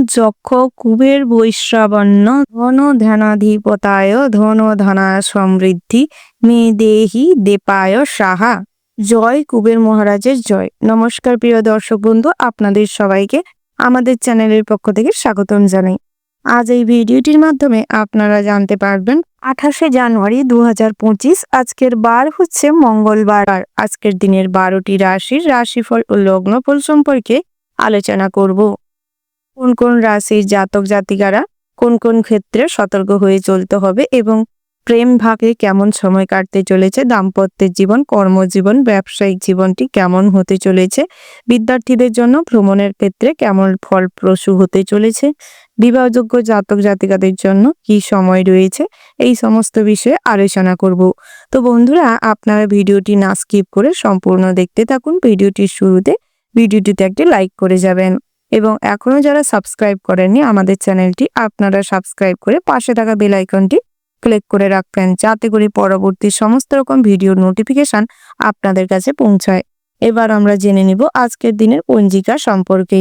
যক্ষ কুবের বৈশ্রাবণ্য ধন ধ্যানাধিপতায় ধন ধনায় সমৃদ্ধি মে দেহি দেপায় সাহা। জয় কুবের মহারাজের জয়। নমস্কার প্রিয় দর্শক বন্ধু, আপনাদের সবাইকে আমাদের চ্যানেলের পক্ষ থেকে স্বাগতম জানাই। আজ এই ভিডিওটির মাধ্যমে আপনারা জানতে পারবেন 28শে জানুয়ারি 2025 আজকের বার হচ্ছে মঙ্গলবার। আজকের দিনের 12টি রাশির রাশিফল ও লগ্নফল সম্পর্কে আলোচনা করব। কোন কোন রাশির জাতক জাতিকারা কোন কোন ক্ষেত্রে সতর্ক হয়ে চলতে হবে এবং প্রেম ভাগে কেমন সময় কাটতে চলেছে, দাম্পত্যের জীবন, কর্মজীবন, ব্যবসায়িক জীবনটি কেমন হতে চলেছে, বিদ্যার্থীদের জন্য ভ্রমণের ক্ষেত্রে কেমন ফলপ্রসূ হতে চলেছে, বিবাহযোগ্য জাতক জাতিকাদের জন্য কি সময় রয়েছে, এই সমস্ত বিষয়ে আলোচনা করব। তো বন্ধুরা, আপনারা ভিডিওটি না স্কিপ করে সম্পূর্ণ দেখতে থাকুন। ভিডিওটির শুরুতে ভিডিওটিতে একটি লাইক করে যাবেন এবং এখনো যারা সাবস্ক্রাইব করেননি আমাদের চ্যানেলটি, আপনারা সাবস্ক্রাইব করে পাশে থাকা বেল আইকনটি ক্লিক করে রাখবেন, যাতে করে পরবর্তী সমস্ত রকম ভিডিও নোটিফিকেশন আপনাদের কাছে পৌঁছায়। এবার আমরা জেনে নিব আজকের দিনের পঞ্জিকা সম্পর্কে।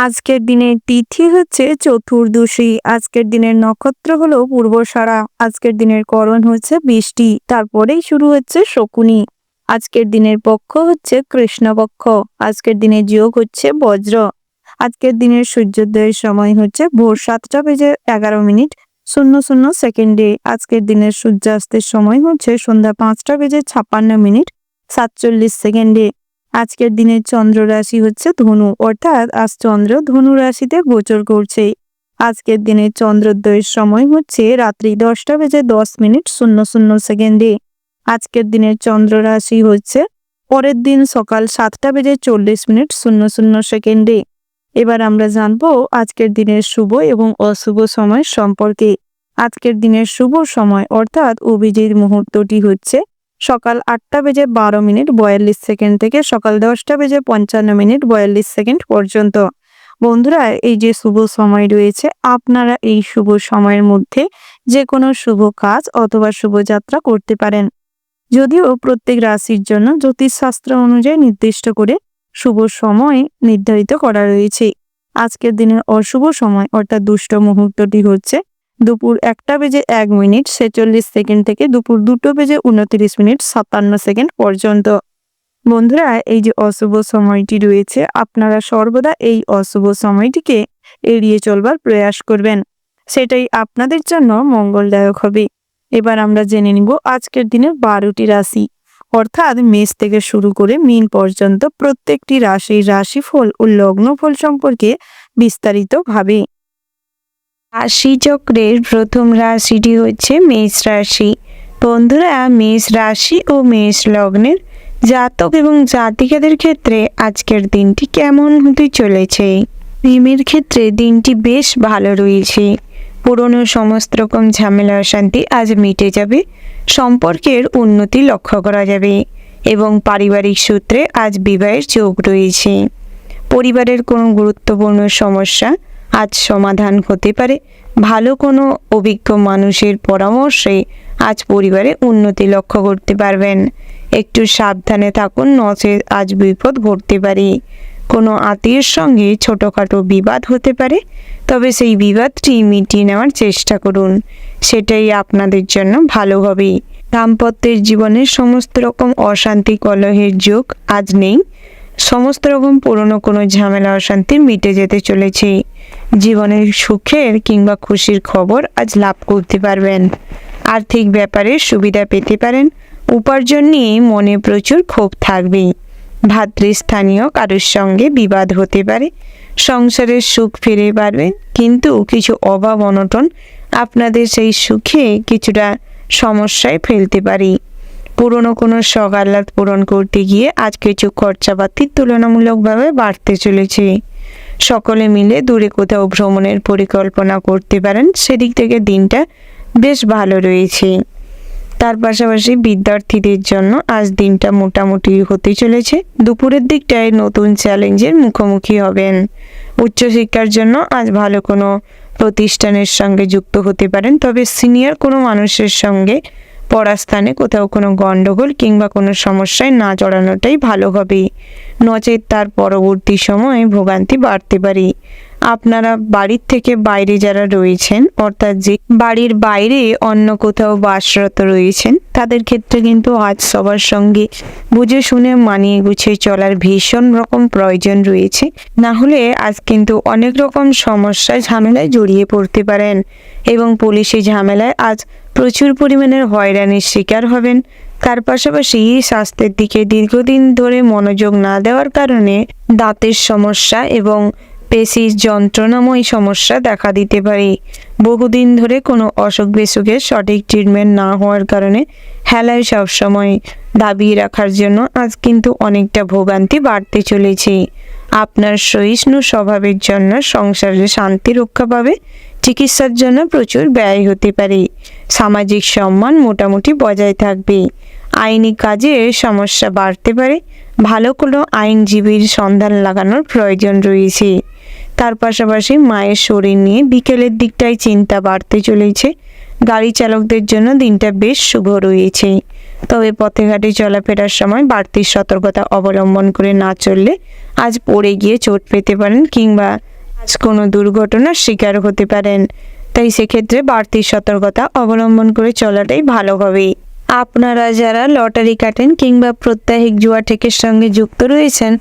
আজকের দিনের তিথি হচ্ছে চতুর্দশী। আজকের দিনের নক্ষত্র হলো পূর্বসারা। আজকের দিনের করণ হচ্ছে বৃষ্টি, তারপরেই শুরু হচ্ছে শকুনি। আজকের দিনের পক্ষ হচ্ছে কৃষ্ণপক্ষ। আজকের দিনের যোগ হচ্ছে বজ্র। আজকের দিনের সূর্যোদয়ের সময় হচ্ছে ভোর 7:11:00 আজকের দিনের সূর্যাস্তের সময় হচ্ছে সন্ধ্যা 5:56:47। আজকের দিনের চন্দ্র রাশি হচ্ছে ধনু, অর্থাৎ আজ চন্দ্র ধনু রাশিতে গোচর করছে। আজকের দিনের চন্দ্রোদয়ের সময় হচ্ছে রাত্রি 10:10:00। আজকের দিনের চন্দ্র রাশি হচ্ছে পরের দিন সকাল 7:40:00। এবার আমরা জানবো আজকের দিনের শুভ এবং অশুভ সময় সম্পর্কে। আজকের দিনের শুভ সময় অর্থাৎ অভিজিৎ মুহূর্তটি হচ্ছে সকাল 8:12:42 থেকে সকাল 10:55:42 পর্যন্ত। বন্ধুরা, এই যে শুভ সময় রয়েছে, আপনারা এই শুভ সময়ের মধ্যে যে কোনো শুভ কাজ অথবা শুভযাত্রা করতে পারেন। যদিও প্রত্যেক রাশির জন্য জ্যোতিষশাস্ত্র অনুযায়ী নির্দিষ্ট করে শুভ সময় নির্ধারিত করা রয়েছে। আজকের দিনের অশুভ সময় অর্থাৎ দুষ্ট মুহূর্তটি হচ্ছে দুপুর 1:01:46 থেকে দুপুর 2:29:57 পর্যন্ত। বন্ধুরা, এই যে অশুভ সময়টি রয়েছে, আপনারা সর্বদা এই অশুভ সময়টিকে এড়িয়ে চলবার প্রয়াস করবেন, সেটাই আপনাদের জন্য মঙ্গলদায়ক হবে। এবার আমরা জেনে নিব আজকের দিনের 12টি রাশি অর্থাৎ মেষ থেকে শুরু করে মীন পর্যন্ত প্রত্যেকটি রাশির রাশিফল ও লগ্নফল সম্পর্কে বিস্তারিতভাবে। রাশিচক্রের প্রথম রাশিটি হচ্ছে মেষ রাশি। বন্ধুরা, মেষ রাশি ও মেষ লগ্নের জাতক এবং জাতিকাদের ক্ষেত্রে আজকের দিনটি কেমন হতে চলেছে? প্রেমের ক্ষেত্রে দিনটি বেশ ভালো রয়েছে। পুরনো সমস্ত রকম ঝামেলা অশান্তি আজ মিটে যাবে, সম্পর্কের উন্নতি লক্ষ্য করা যাবে এবং পারিবারিক সূত্রে আজ বিবাহের যোগ রয়েছে। পরিবারের কোনো গুরুত্বপূর্ণ সমস্যা আজ সমাধান হতে পারে। ভালো কোনো অভিজ্ঞ মানুষের পরামর্শে আজ পরিবারে উন্নতি লক্ষ্য করতে পারবেন। একটু সাবধানে থাকুন, নচেৎ আজ বিপদ ঘটতে পারে। কোনো আত্মীয়ের সঙ্গে ছোটোখাটো বিবাদ হতে পারে, তবে সেই বিবাদটি মিটিয়ে নেওয়ার চেষ্টা করুন, সেটাই আপনাদের জন্য ভালো হবে। দাম্পত্যের জীবনের সমস্ত রকম অশান্তি কলহের যোগ আজ নেই। সমস্ত রকম পুরনো কোনো ঝামেলা অশান্তি মিটে যেতে চলেছে। জীবনের সুখের কিংবা খুশির খবর আজ লাভ করতে পারবেন। আর্থিক ব্যাপারে সুবিধা পেতে পারেন। উপার্জন নিয়ে মনে প্রচুর ক্ষোভ থাকবে। ভাতৃস্থানীয় কারোর সঙ্গে বিবাদ হতে পারে। সংসারের সুখ ফিরে পারবেন, কিন্তু কিছু অভাব অনটন আপনাদের সেই সুখে কিছুটা সমস্যায় ফেলতে পারে। পুরনো কোনো শখ আহ্লাদ পূরণ করতে গিয়ে আজ কিছু খরচাপাতি তুলনামূলকভাবে বাড়তে চলেছে। সকলে মিলে দূরে কোথাও ভ্রমণের পরিকল্পনা করতে পারেন, সেদিক থেকে দিনটা বেশ ভালো রয়েছে। তার পাশাপাশি বিদ্যার্থীদের জন্য আজ দিনটা মোটামুটি হতে চলেছে। দুপুরের দিকটায় নতুন চ্যালেঞ্জের মুখোমুখি হবেন। উচ্চশিক্ষার জন্য আজ ভালো কোনো প্রতিষ্ঠানের সঙ্গে যুক্ত হতে পারেন, তবে সিনিয়র কোনো মানুষের সঙ্গে পড়াস্থানে কোথাও কোনো গণ্ডগোল কিংবা কোনো সমস্যায় না জড়ানোটাই ভালো হবে, নচেৎ তার পরবর্তী সময়ে ভোগান্তি বাড়তে পারে। আপনারা বাড়ির থেকে বাইরে যারা রয়েছেন, অর্থাৎ যে বাড়ির বাইরে অন্য কোথাও বাসরত রয়েছেন, তাদের ক্ষেত্রে কিন্তু আজ সবার সঙ্গে বুঝে শুনে মানিয়ে গুছিয়ে চলার ভীষণ রকম প্রয়োজন রয়েছে। না হলে আজ কিন্তু অনেক রকম সমস্যায় ঝামেলায় জড়িয়ে পড়তে পারেন এবং পুলিশি ঝামেলায় আজ প্রচুর পরিমাণের হয়রানির শিকার হবেন। তার পাশাপাশি স্বাস্থ্যের দিকে দীর্ঘদিন ধরে মনোযোগ না দেওয়ার কারণে দাঁতের সমস্যা এবং পেশির যন্ত্রণাময় সমস্যা দেখা দিতে পারে। বহুদিন ধরে কোনো অসুখ বিসুখের সঠিক ট্রিটমেন্ট না হওয়ার কারণে হেলায় সবসময় দাবিয়ে রাখার জন্য আজ কিন্তু অনেকটা ভোগান্তি বাড়তে চলেছে। আপনার সহিষ্ণু স্বভাবের জন্য সংসারে শান্তি রক্ষা পাবে। চিকিৎসার জন্য প্রচুর ব্যয় হতে পারে। সামাজিক সম্মান মোটামুটি বজায় থাকবে। আইনি কাজে সমস্যা বাড়তে পারে। ভালো কোনো আইনজীবীর সন্ধান লাগানোর প্রয়োজন রয়েছে। তার পাশাপাশি মায়ের শরীর নিয়ে বিকেলের দিকটায় চিন্তা বাড়তে চলেছে। গাড়ি চালকদের জন্য দিনটা বেশ শুভ রয়েছে, তবে পথে ঘাটে চলাফেরার সময় বাড়তি সতর্কতা অবলম্বন করে না চললে আজ পড়ে গিয়ে চোট পেতে পারেন কিংবা আজ কোনো দুর্ঘটনার শিকার হতে পারেন। তাই সেক্ষেত্রে বাড়তি সতর্কতা অবলম্বন করে চলাটাই ভালো হবে। আপনারা যারা লটারি কাটেন কিংবা প্রত্যাহিক জুয়া ঠেকের সঙ্গে যুক্ত রয়েছেন,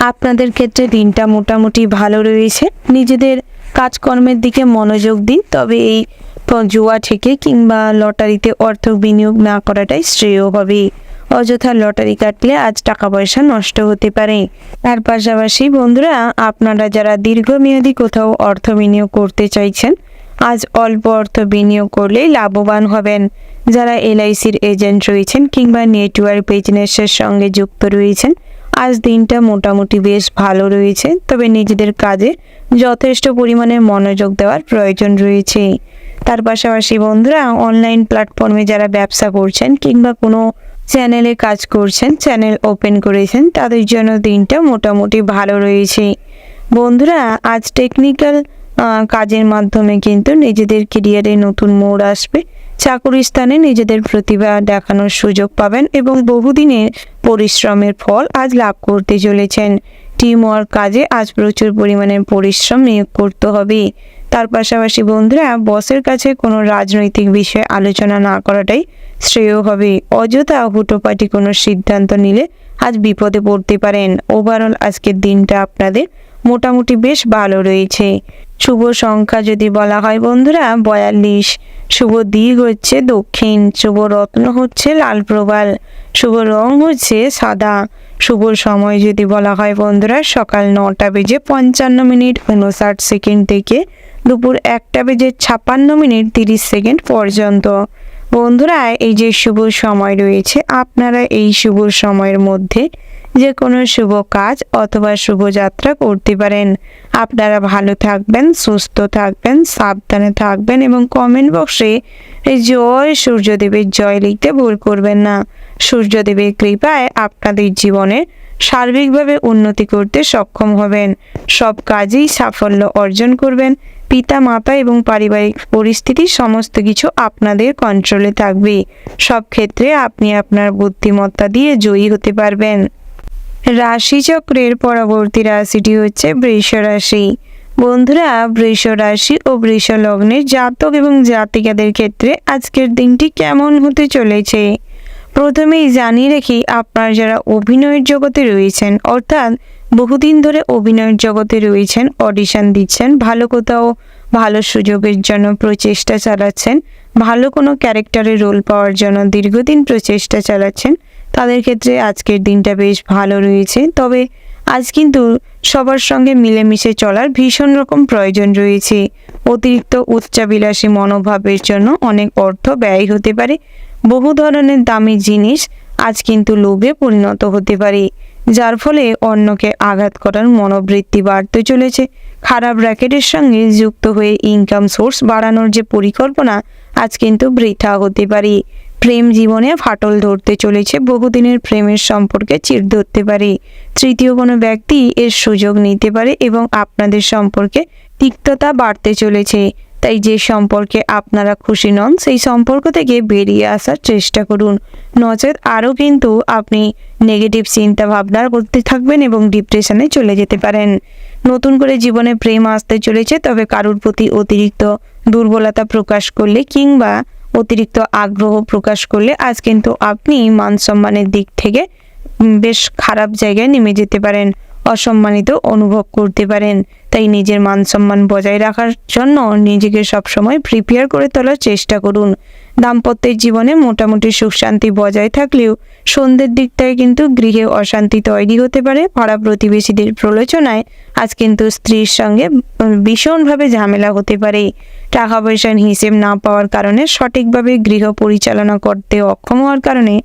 আপনাদের ক্ষেত্রে দিনটা মোটামুটি ভালো রয়েছে। নিজেদের কাজকর্মের দিকে মনোযোগ দিন, তবে এই জুয়া ঠেকে কিংবা লটারিতে অর্থ বিনিয়োগ না করাটাই শ্রেয় হবে। অযথা লটারি কাটলে আজ টাকা পয়সা নষ্ট হতে পারে। তার পাশাপাশি বন্ধুরা, আপনারা যারা দীর্ঘমেয়াদী কোথাও অর্থ বিনিয়োগ করতে চাইছেন, আজ অল্প অর্থ বিনিয়োগ করলেই লাভবান হবেন। যারা এলআইসির এজেন্ট রয়েছেন কিংবা নেটওয়ার্ক বিজনেসের সঙ্গে যুক্ত রয়েছেন, আজ দিনটা মোটামুটি বেশ ভালো রয়েছে, তবে নিজেদের কাজে যথেষ্ট পরিমাণে মনোযোগ দেওয়ার প্রয়োজন রয়েছে। তার পাশাপাশি বন্ধুরা, অনলাইন প্ল্যাটফর্মে যারা ব্যবসা করছেন কিংবা কোনো চ্যানেলে কাজ করছেন, চ্যানেল ওপেন করেছেন, তাদের জন্য দিনটা মোটামুটি ভালো রয়েছে। বন্ধুরা, আজ টেকনিক্যাল কাজের মাধ্যমে কিন্তু নিজেদের ক্যারিয়ারে নতুন মোড় আসবে। চাকুরি স্থানে নিজেদের প্রতিভা দেখানোর সুযোগ পাবেন এবং বহুদিনের পরিশ্রমের ফল আজ লাভ করতে চলেছেন। টিম ওয়ার্ক কাজে আজ প্রচুর পরিমাণে পরিশ্রম নিয়োগ করতে হবে। তার পাশাপাশি বন্ধুরা, বসের কাছে কোনো রাজনৈতিক বিষয়ে আলোচনা না করাটাই শ্রেয় হবে। অযথা হুটোপাটি কোনো সিদ্ধান্ত নিলে আজ বিপদে পড়তে পারেন। ওভারঅল আজকের দিনটা আপনাদের মোটামুটি বেশ ভালো রয়েছে। শুভ সংখ্যা যদি বলা হয় বন্ধুরা 42, শুভ দিক হচ্ছে দক্ষিণ, শুভ রত্ন হচ্ছে লাল প্রবাল, শুভ রং হচ্ছে সাদা। শুভ সময় যদি বলা হয় বন্ধুরা সকাল 9:55 থেকে দুপুর 1:56 পর্যন্ত। বন্ধুরা, এই যে শুভ সময় রয়েছে, আপনারা এই শুভ সময়ের মধ্যে যে কোনো শুভ কাজ অথবা শুভযাত্রা করতে পারেন। আপনারা ভালো থাকবেন, সুস্থ থাকবেন, সাবধানে থাকবেন এবং কমেন্ট বক্সে জয় সূর্যদেবের জয় লিখতে ভুল করবেন না। সূর্যদেবের কৃপায় আপনাদের জীবনে সার্বিকভাবে উন্নতি করতে সক্ষম হবেন। সব কাজেই সাফল্য অর্জন করবেন। পিতা মাতা এবং পারিবারিক পরিস্থিতি সমস্ত কিছু আপনাদের কন্ট্রোলে থাকবে। সব ক্ষেত্রে আপনি আপনার বুদ্ধিমত্তা দিয়ে জয়ী হতে পারবেন। রাশিচক্রের পরবর্তী রাশিটি হচ্ছে বৃষ রাশি। বন্ধুরা, বৃষ রাশি ও বৃষ লগ্নের জাতক এবং জাতিকাদের ক্ষেত্রে আজকের দিনটি কেমন হতে চলেছে প্রথমেই জানিয়ে রাখি, আপনারা যারা অভিনয়ের জগতে রয়েছেন, অর্থাৎ বহুদিন ধরে অভিনয়ের জগতে রয়েছেন, অডিশন দিচ্ছেন, ভালো কোথাও ভালো সুযোগের জন্য প্রচেষ্টা চালাচ্ছেন, ভালো কোনো ক্যারেক্টারে রোল পাওয়ার জন্য দীর্ঘদিন প্রচেষ্টা চালাচ্ছেন, তাদের ক্ষেত্রে আজকের দিনটা বেশ ভালো রয়েছে। তবে আজ কিন্তু সবার সঙ্গে মিলেমিশে চলার ভীষণ রকম প্রয়োজন রয়েছে। অতিরিক্ত উচ্চাবিলাসী মনোভাবের জন্য অনেক অর্থ ব্যয় হতে পারে। বহু ধরনের দামি জিনিস আজ কিন্তু লোভে পরিণত হতে পারে, যার ফলে অন্যকে আঘাত করার মনোবৃত্তি বাড়তে চলেছে। খারাপ র্যাকেটের সঙ্গে যুক্ত হয়ে ইনকাম সোর্স বাড়ানোর যে পরিকল্পনা আজ কিন্তু বৃথা হতে পারে। প্রেম জীবনে ফাটল ধরতে চলেছে। বহুদিনের প্রেমের সম্পর্কে চির ধরতে পারে। তৃতীয় কোনো ব্যক্তি এর সুযোগ নিতে পারে এবং আপনাদের সম্পর্কে তিক্ততা বাড়তে চলেছে। তাই যে সম্পর্কে আপনারা খুশি নন সেই সম্পর্ক থেকে বেরিয়ে আসার চেষ্টা করুন, নচেত আরও কিন্তু আপনি নেগেটিভ চিন্তা ভাবনা করতে থাকবেন এবং ডিপ্রেশনে চলে যেতে পারেন। নতুন করে জীবনে প্রেম আসতে চলেছে, তবে কারোর প্রতি অতিরিক্ত দুর্বলতা প্রকাশ করলে কিংবা অতিরিক্ত আগ্রহ প্রকাশ করলে আজ কিন্তু আপনি মান সম্মানের দিক থেকে বেশ খারাপ জায়গায় নেমে যেতে পারেন, অসম্মানিত অনুভব করতে পারেন। তাই নিজের মান সম্মান বজায় রাখার জন্য নিজেকে সবসময় প্রিপেয়ার করে তোলার চেষ্টা করুন। দাম্পত্যের জীবনে মোটামুটি সুখ শান্তি বজায় থাকলেও সন্ধ্যের দিকটায় কিন্তু গৃহে অশান্তি তৈরি হতে পারে। পাড়া প্রতিবেশীদের প্রলোচনায় আজ কিন্তু স্ত্রীর সঙ্গে ভীষণভাবে ঝামেলা হতে পারে। টাকা পয়সার হিসেব না পাওয়ার কারণে সঠিকভাবে গৃহ পরিচালনা করতে অক্ষম হওয়ার কারণে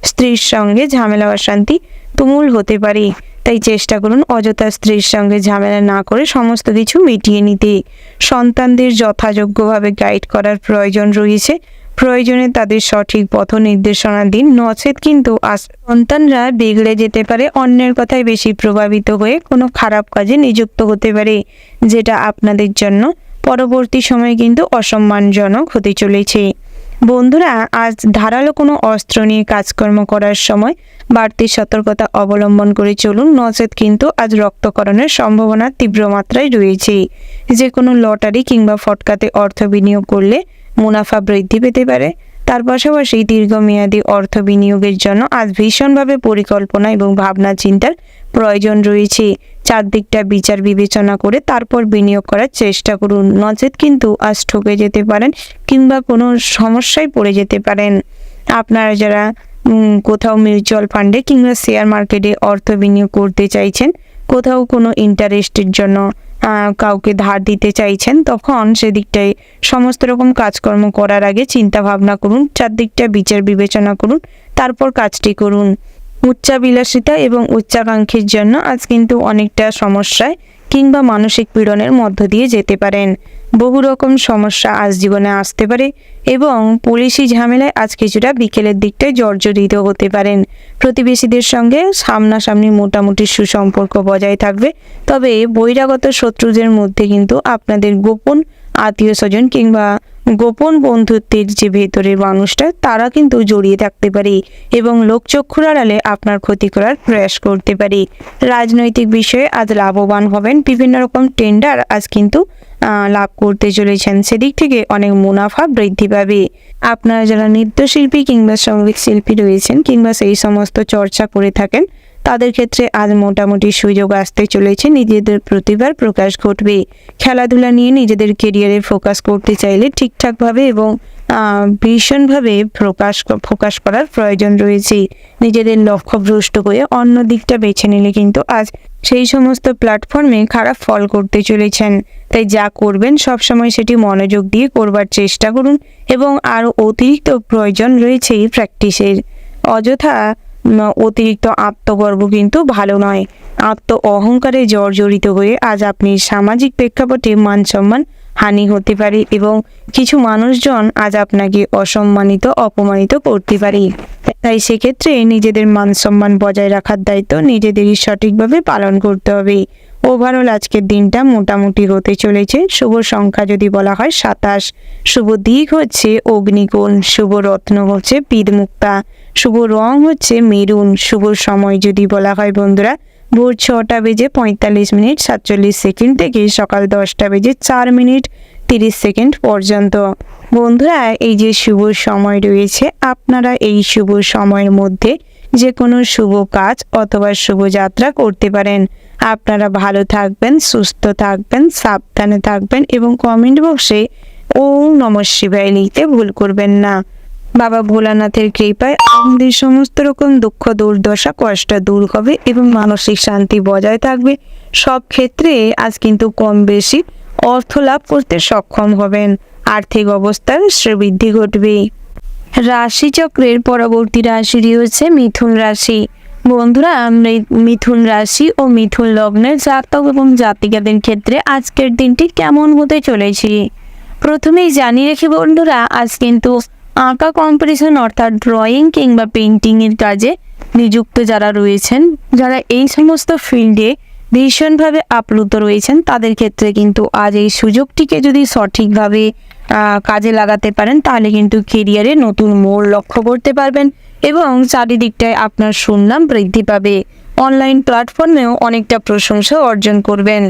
স্ত্রীর সঙ্গে ঝামেলা অশান্তি তুমুল হতে পারে। তাই চেষ্টা করুন অযথা স্ত্রীর সঙ্গে ঝামেলা না করে সমস্ত কিছু মিটিয়ে নিতে। সন্তানদের যথাযোগ্যভাবে গাইড করার প্রয়োজন রয়েছে। প্রয়োজনে তাদের সঠিক পথ নির্দেশনা দিন, নচেত কিন্তু সন্তানরা বিগড়ে যেতে পারে, অন্যের কথায় বেশি প্রভাবিত হয়ে কোনো খারাপ কাজে নিযুক্ত হতে পারে, যেটা আপনাদের জন্য পরবর্তী সময়ে কিন্তু অসম্মানজনক হতে চলেছে। বন্ধুরা, আজ ধারালো কোনো অস্ত্র নিয়ে কাজকর্ম করার সময় বাড়তি সতর্কতা অবলম্বন করে চলুন, নচেত কিন্তু আজ রক্তকরণের সম্ভাবনা তীব্র মাত্রায় রয়েছে। যে কোনো লটারি কিংবা ফটকাতে অর্থ বিনিয়োগ করলে মুনাফা বৃদ্ধি পেতে পারে। তার পাশাপাশি দীর্ঘমেয়াদী অর্থ বিনিয়োগের জন্য আজ ভীষণভাবে পরিকল্পনা এবং ভাবনা চিন্তার প্রয়োজন রয়েছে। চারদিকটা বিচার বিবেচনা করে তারপর বিনিয়োগ করার চেষ্টা করুন, নচেত কিন্তু আজ ঠকে যেতে পারেন কিংবা কোনো সমস্যায় পড়ে যেতে পারেন। আপনারা যারা কোথাও মিউচুয়াল ফান্ডে কিংবা শেয়ার মার্কেটে অর্থ বিনিয়োগ করতে চাইছেন, কোথাও কোনো ইন্টারেস্টের জন্য কাউকে ধার দিতে চাইছেন, তখন সেদিকটায় সমস্ত রকম কাজকর্ম করার আগে চিন্তা ভাবনা করুন, চারদিকটা বিচার বিবেচনা করুন, তারপর কাজটি করুন। উচ্চাবিলাসিতা এবং উচ্চাকাঙ্ক্ষীর জন্য আজ কিন্তু অনেকটা সমস্যায় কিংবা মানসিক পীড়নের মধ্য দিয়ে যেতে পারেন। বহু রকম সমস্যা আজ জীবনে আসতে পারে এবং পুলিশি ঝামেলায় আজ কিছুটা বিকেলের দিকটায় জর্জরিত হতে পারেন। প্রতিবেশীদের সঙ্গে সামনাসামনি মোটামুটি সুসম্পর্ক বজায় থাকবে, তবে বহিরাগত শত্রুদের মধ্যে কিন্তু আপনাদের গোপন আত্মীয় স্বজন কিংবা গোপন বন্ধুত্বের যে ভেতরের মানুষটা তারা কিন্তু জড়িয়ে থাকতে পারে এবং লোকচক্ষুর আড়ালে আপনার ক্ষতি করার প্রয়াস করতে পারে। রাজনৈতিক বিষয়ে আজ লাভবান হবেন, বিভিন্ন রকম টেন্ডার আজ কিন্তু লাভ করতে চলেছেন, সেদিক থেকে অনেক মুনাফা বৃদ্ধি পাবে। আপনারা যারা নৃত্যশিল্পী কিংবা সঙ্গীত শিল্পী রয়েছেন কিংবা সেই সমস্ত চর্চা করে থাকেন, তাদের ক্ষেত্রে আজ মোটামুটি সুযোগ আসতে চলেছে, নিজেদের প্রতিভার প্রকাশ ঘটবে। খেলাধুলা নিয়ে নিজেদের কেরিয়ারে ফোকাস করতে চাইলে ঠিকঠাকভাবে এবং ভীষণভাবে ফোকাস করার প্রয়োজন রয়েছে। নিজেদের লক্ষ্যভ্রষ্ট হয়ে অন্য দিকটা বেছে নিলে কিন্তু আজ সেই সমস্ত প্ল্যাটফর্মে খারাপ ফল করতে চলেছেন। তাই যা করবেন সবসময় সেটি মনোযোগ দিয়ে করবার চেষ্টা করুন এবং আরও অতিরিক্ত প্রয়োজন রয়েছে প্র্যাকটিসের। অযথা অতিরিক্ত আত্মগর্ব কিন্তু ভালো নয়। আত্ম অহংকারে জর্জরিত হয়ে আজ আপনি সামাজিক প্রেক্ষাপটে মান সম্মান হানি হতে পারে এবং কিছু মানুষজন আজ আপনাকে অসম্মানিত অপমানিত করতে পারে। তাই সেক্ষেত্রে নিজেদের মান সম্মান বজায় রাখার দায়িত্ব নিজেদেরই সঠিকভাবে পালন করতে হবে। ওভারঅল আজকের দিনটা মোটামুটি হতে চলেছে। শুভ সংখ্যা যদি বলা হয় 27, শুভ দিক হচ্ছে অগ্নিকোণ, শুভ রত্ন হচ্ছে পিতমুক্তা, শুভ রং হচ্ছে মেরুন, শুভ সময় যদি বলা হয় বন্ধুরা ভোর 6টা বেজে 45 মিনিট 47 সেকেন্ড থেকে সকাল 10টা বেজে 4 মিনিট 30 সেকেন্ড পর্যন্ত। বন্ধুরা, এই যে শুভ সময় রয়েছে, আপনারা এই শুভ সময়ের মধ্যে যে কোনো শুভ কাজ অথবা শুভ যাত্রা করতে পারেন। আপনারা ভালো থাকবেন, সুস্থ থাকবেন, সাবধানে থাকবেন এবং কমেন্ট বক্সে ওম নমঃ শিবায় লিখতে ভুল করবেন না। বাবা ভোলানাথের কৃপায় আমাদের সমস্ত রকম দুঃখ দুর্দশা কষ্ট দূর হবে এবং মানসিক শান্তি বজায় থাকবে। সব ক্ষেত্রে আজ কিন্তু কম বেশি অর্থ লাভ করতে সক্ষম হবেন, আর্থিক অবস্থার শ্রীবৃদ্ধি ঘটবে। রাশিচক্রের পরবর্তী রাশিটি হচ্ছে মিথুন রাশি। বন্ধুরা, মিথুন রাশি ও মিথুন লগ্নের জাতক এবং জাতিকাদের ক্ষেত্রে আজকের দিনটি কেমন হতে চলেছে প্রথমেই জানিয়ে রেখে বন্ধুরা, আজ কিন্তু আঁকা কম্পিটিশন অর্থাৎ ড্রয়িং কিংবা পেন্টিংয়ের কাজে নিযুক্ত যারা রয়েছেন, যারা এই সমস্ত ফিল্ডে ভীষণভাবে আপ্লুত রয়েছেন, তাদের ক্ষেত্রে কিন্তু আজ এই সুযোগটিকে যদি সঠিকভাবে কাজে লাগাতে পারেন তাহলে কিন্তু কেরিয়ারে নতুন মোড় লক্ষ্য করতে পারবেন এবং চারিদিকটায় আপনার সুনাম বৃদ্ধি পাবে। অনলাইন প্ল্যাটফর্মেও অনেকটা প্রশংসা অর্জন করবেন।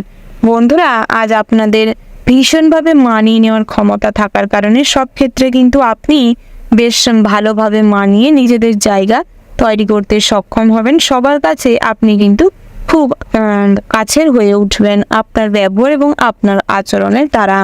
বন্ধুরা, আজ আপনাদের ভীষণভাবে মানিয়ে নেওয়ার ক্ষমতা থাকার কারণে সব ক্ষেত্রে কিন্তু আপনি বেশ ভালোভাবে মানিয়ে নিজেদের জায়গা তৈরি করতে সক্ষম হবেন। সবার কাছে আপনি কিন্তু খুব কাছের হয়ে উঠবেন আপনার ব্যবহার এবং আপনার আচরণের দ্বারা।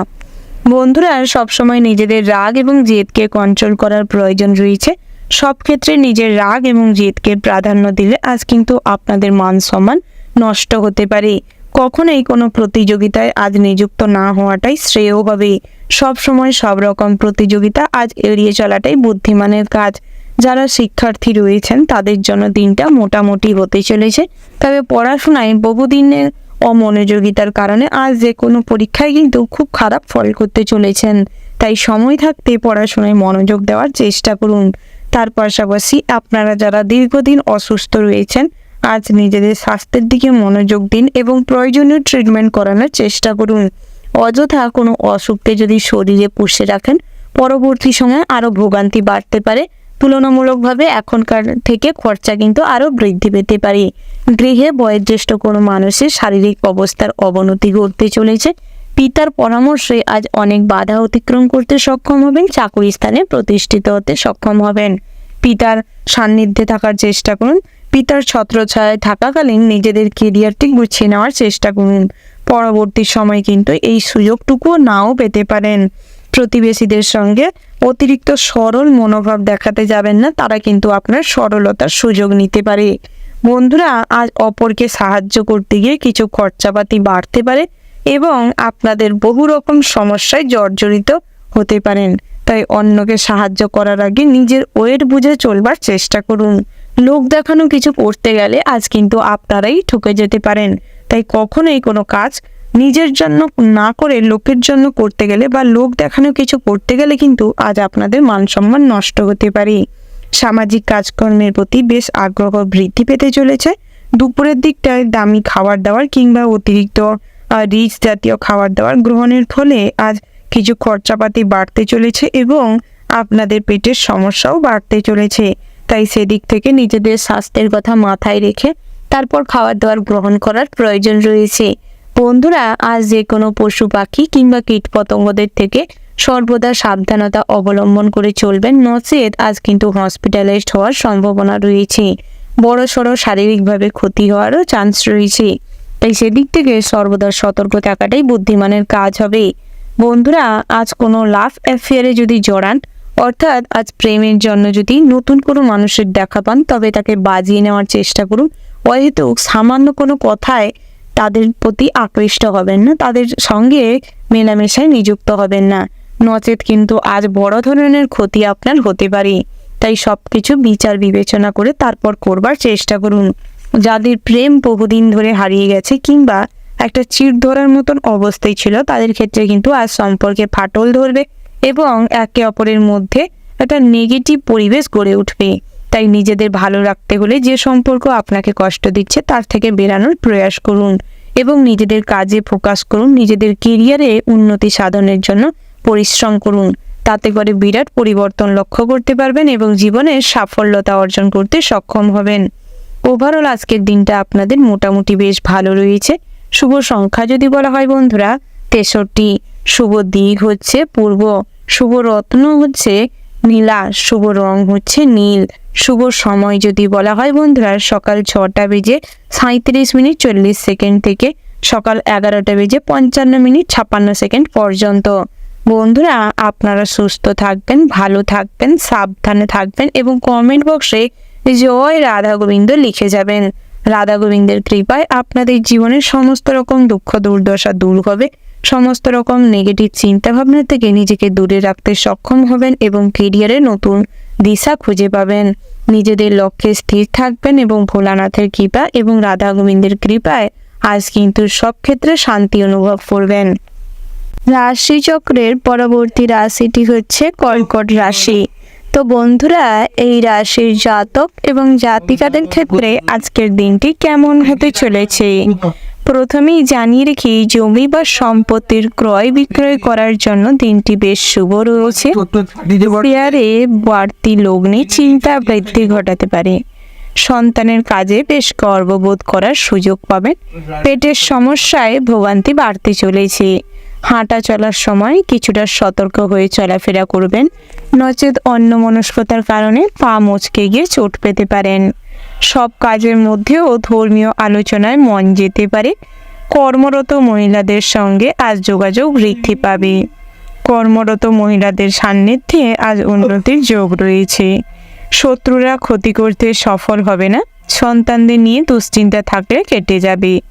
বন্ধুরা, সবসময় নিজেদের রাগ এবং জেদকে কন্ট্রোল করার প্রয়োজন রয়েছে। সব ক্ষেত্রে নিজের রাগ এবং জেদকে প্রাধান্য দিলে আজ কিন্তু আপনাদের মান সম্মান নষ্ট হতে পারে। কখনোই কোনো প্রতিযোগিতায় আজ নিযুক্ত না হওয়াটাই শ্রেয় হবে। সব সময় সব রকম প্রতিযোগিতা আজ এড়িয়ে চলাটাই বুদ্ধিমানের কাজ। যারা শিক্ষার্থী রয়েছেন তাদের জন্য দিনটা মোটামুটি হতে চলেছে, তবে পড়াশোনায় বহুদিনের অমনোযোগিতার কারণে আজ যে কোনো পরীক্ষায় কিন্তু খুব খারাপ ফল করতে চলেছেন। তাই সময় থাকতে পড়াশোনায় মনোযোগ দেওয়ার চেষ্টা করুন। তার পাশাপাশি আপনারা যারা দীর্ঘদিন অসুস্থ রয়েছেন আজ নিজেদের স্বাস্থ্যের দিকে মনোযোগ দিন এবং প্রয়োজনীয় ট্রিটমেন্ট করানোর চেষ্টা করুন। অযথা কোনো অসুখকে যদি শরীরে পুষে রাখেন পরবর্তী সময়ে আরও ভোগান্তি বাড়তে পারে। তুলনামূলকভাবে এখনকার থেকে খরচা কিন্তু আরও বৃদ্ধি পেতে পারে। গৃহে বয়োজ্যেষ্ঠ কোনো মানুষের শারীরিক অবস্থার অবনতি ঘটতে চলেছে। পিতার পরামর্শে আজ অনেক বাধা অতিক্রম করতে সক্ষম হবেন, চাকরি স্থানে প্রতিষ্ঠিত হতে সক্ষম হবেন। পিতার সান্নিধ্যে থাকার চেষ্টা করুন। পিতার ছত্রছায়ায় থাকাকালীন নিজেদের কেরিয়ারটি গুছিয়ে নেওয়ার চেষ্টা করুন। পরবর্তী সময় কিন্তু এই সুযোগটুকুও নাও পেতে পারেন। প্রতিবেশীদের সঙ্গে অতিরিক্ত সরল মনোভাব দেখাতে যাবেন না, তারা কিন্তু আপনার সরলতার সুযোগ নিতে পারে। বন্ধুরা, আজ অপরকে সাহায্য করতে গিয়ে কিছু খরচাপাতি বাড়তে পারে এবং আপনাদের বহু রকম সমস্যায় জর্জরিত হতে পারেন। তাই অন্যকে সাহায্য করার আগে নিজের ওয়েট বুঝে চলবার চেষ্টা করুন। লোক দেখানো কিছু করতে গেলে আজ কিন্তু আপনারাই ঠকে যেতে পারেন। তাই কখনোই কোনো কাজ নিজের জন্য না করে লোকের জন্য করতে গেলে বা লোক দেখানো কিছু করতে গেলে কিন্তু আজ আপনাদের মান সম্মান নষ্ট হতে পারে। সামাজিক কাজকর্মের প্রতি বেশ আগ্রহ বৃদ্ধি পেতে চলেছে। দুপুরের দিকটায় দামি খাবার দাবার কিংবা অতিরিক্ত রিচ জাতীয় খাবার দাবার গ্রহণের ফলে আজ কিছু খরচাপাতি বাড়তে চলেছে এবং আপনাদের পেটের সমস্যাও বাড়তে চলেছে। তাই সেদিক থেকে নিজেদের স্বাস্থ্যের কথা মাথায় রেখে তারপর খাবার দাবার গ্রহণ করার প্রয়োজন রয়েছে। বন্ধুরা, আজ যে কোনো পশু পাখি কিংবা কীটপতঙ্গদের থেকে সর্বদা সাবধানতা অবলম্বন করে চলবেন, নচেত আজ কিন্তু হসপিটালাইজড হওয়ার সম্ভাবনা রয়েছে। বড় সড়ো শারীরিকভাবে ক্ষতি হওয়ারও চান্স রয়েছে। তাই সেদিক থেকে সর্বদা সতর্ক থাকাটাই বুদ্ধিমানের কাজ হবে। বন্ধুরা, আজ কোনো লাভ অ্যাফেয়ারে যদি জড়ান, অর্থাৎ আজ প্রেমের জন্য যদি নতুন কোনো মানুষের দেখা পান, তবে তাকে বাজিয়ে নেওয়ার চেষ্টা করুন। হয়তো সামান্য কোনো কথায় তাদের প্রতি আকৃষ্ট হবেন না, তাদের সঙ্গে মেলামেশায় নিযুক্ত হবেন না, নচেত কিন্তু আজ বড় ধরনের ক্ষতি আপনার হতে পারে। তাই সব কিছু বিচার বিবেচনা করে তারপর করবার চেষ্টা করুন। যাদের প্রেম বহুদিন ধরে হারিয়ে গেছে কিংবা একটা চিড় ধরার মতন অবস্থায় ছিল, তাদের ক্ষেত্রে কিন্তু আজ সম্পর্কে ফাটল ধরবে এবং একে অপরের মধ্যে একটা নেগেটিভ পরিবেশ গড়ে উঠবে। তাই নিজেদের ভালো রাখতে হলে যে সম্পর্ক আপনাকে কষ্ট দিচ্ছে তার থেকে বেরানোর প্রয়াস করুন এবং নিজেদের কাজে ফোকাস করুন। নিজেদের কেরিয়ারে উন্নতি সাধনের জন্য পরিশ্রম করুন। তাতে করে বিরাট পরিবর্তন লক্ষ্য করতে পারবেন এবং জীবনে সাফল্যতা অর্জন করতে সক্ষম হবেন। ওভারঅল আজকের দিনটা আপনাদের মোটামুটি বেশ ভালো রয়েছে। শুভ সংখ্যা যদি বলা হয় বন্ধুরা 63, শুভ দিক হচ্ছে পূর্ব, শুভ রত্ন হচ্ছে নীলা, শুভ রং হচ্ছে নীল। শুভ সময় যদি বলা হয় বন্ধুরা সকাল 6টা বেজে 37 মিনিট 40 সেকেন্ড থেকে সকাল 11টা বেজে 55 মিনিট 56 সেকেন্ড পর্যন্ত। বন্ধুরা, আপনারা সুস্থ থাকবেন, ভালো থাকবেন, সাবধানে থাকবেন এবং কমেন্ট বক্সে জয় রাধা গোবিন্দ লিখে যাবেন। রাধা গোবিন্দের কৃপায় আপনাদের জীবনের সমস্ত রকম দুঃখ দুর্দশা দূর হবে, সমস্ত রকম নেগেটিভ চিন্তাভাবনা থেকে নিজেকে দূরে রাখতে সক্ষম হবেন এবং কেরিয়ারে নতুন দিশা খুঁজে পাবেন। নিজেদের লক্ষ্যে স্থির থাকবেন এবং ভোলানাথের কৃপা এবং রাধা গোবিন্দের কৃপায় আজ কিন্তু সব ক্ষেত্রে শান্তি অনুভব করবেন। রাশিচক্রের পরবর্তী রাশিটি হচ্ছে কর্কট রাশি। তো বন্ধুরা, এই রাশির জাতক এবং জাতিকাদের ক্ষেত্রে আজকের দিনটি কেমন হতে চলেছে? প্রথমেই জানিয়ে রেখি, জমি বা সম্পত্তির ক্রয় বিক্রয় করার জন্য দিনটি বেশ শুভ রয়েছে। শেয়ারে বাড়তি লগ্নি চিন্তা বৃদ্ধি ঘটাতে পারে। সন্তানের কাজে বেশ গর্ববোধ করার সুযোগ পাবেন। পেটের সমস্যায় ভোগান্তি বাড়তে চলেছে। হাঁটা চলার সময় কিছুটা সতর্ক হয়ে চলাফেরা করবেন, নচেৎ অন্যমনস্কতার কারণে পা মচকে গিয়ে চোট পেতে পারেন। সব কাজের মধ্যেও ধর্মীয় আলোচনায় মন যেতে পারে। কর্মরত মহিলাদের সঙ্গে আজ যোগাযোগ বৃদ্ধি পাবে। কর্মরত মহিলাদের সান্নিধ্যে আজ উন্নতির যোগ রয়েছে। শত্রুরা ক্ষতি করতে সফল হবে না। সন্তানদের নিয়ে দুশ্চিন্তা থাকলে কেটে যাবে।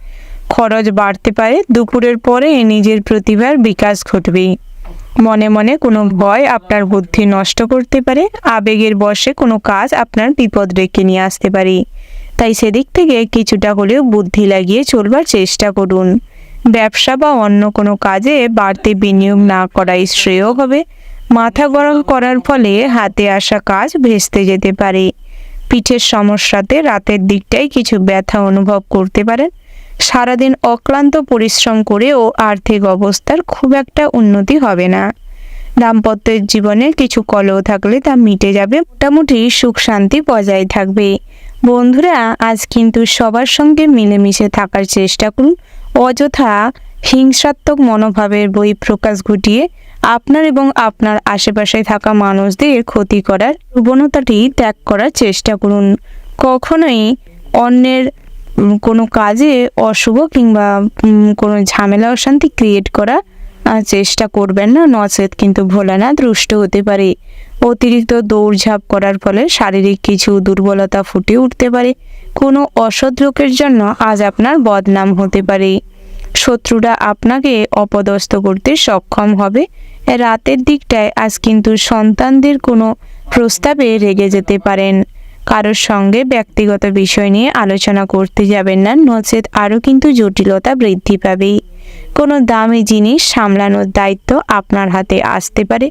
খরচ বাড়তে পারে। দুপুরের পরে নিজের প্রতিভার বিকাশ ঘটবে। মনে মনে কোনো ভয় আপনার বুদ্ধি নষ্ট করতে পারে। আবেগের বশে কোনো কাজ আপনার বিপদ ডেকে নিয়ে আসতে পারে। তাই সেদিক থেকে কিছুটা হলেও বুদ্ধি লাগিয়ে চলবার চেষ্টা করুন। ব্যবসা বা অন্য কোনো কাজে বাড়তি বিনিয়োগ না করাই শ্রেয় হবে। মাথা গরম করার ফলে হাতে আসা কাজ ভেস্তে যেতে পারে। পিঠের সমস্যাতে রাতের দিকটাই কিছু ব্যথা অনুভব করতে পারেন। সারাদিন অক্লান্ত পরিশ্রম করেও আর্থিক অবস্থার খুব একটা উন্নতি হবে না। দাম্পত্যের জীবনে কিছু কলহ থাকলে তা মিটে যাবে। মোটামুটি সুখ শান্তি বজায় থাকবে। বন্ধুরা, আজ কিন্তু সবার সঙ্গে মিলেমিশে থাকার চেষ্টা করুন। অযথা হিংসাত্মক মনোভাবের বহিঃপ্রকাশ ঘটিয়ে আপনার এবং আপনার আশেপাশে থাকা মানুষদের ক্ষতি করার প্রবণতাটি ত্যাগ করার চেষ্টা করুন। কখনোই অন্যের কোনো কাজে অশুভ কিংবা কোনো ঝামেলা অশান্তি ক্রিয়েট করা চেষ্টা করবেন না, নচেৎ কিন্তু ভোলানাথ রুষ্ট হতে পারে। অতিরিক্ত দৌড়ঝাঁপ করার ফলে শারীরিক কিছু দুর্বলতা ফুটে উঠতে পারে। কোনো অসৎ লোকের জন্য আজ আপনার বদনাম হতে পারে। শত্রুরা আপনাকে অপদস্থ করতে সক্ষম হবে। রাতের দিকটায় আজ কিন্তু সন্তানদের কোনো প্রস্তাবে রেগে যেতে পারেন। কারোর সঙ্গে ব্যক্তিগত বিষয় নিয়ে আলোচনা করতে যাবেন না, নচেৎ আরও কিন্তু জটিলতা বৃদ্ধি পাবে। কোনো দামি জিনিস সামলানোর দায়িত্ব আপনার হাতে আসতে পারে।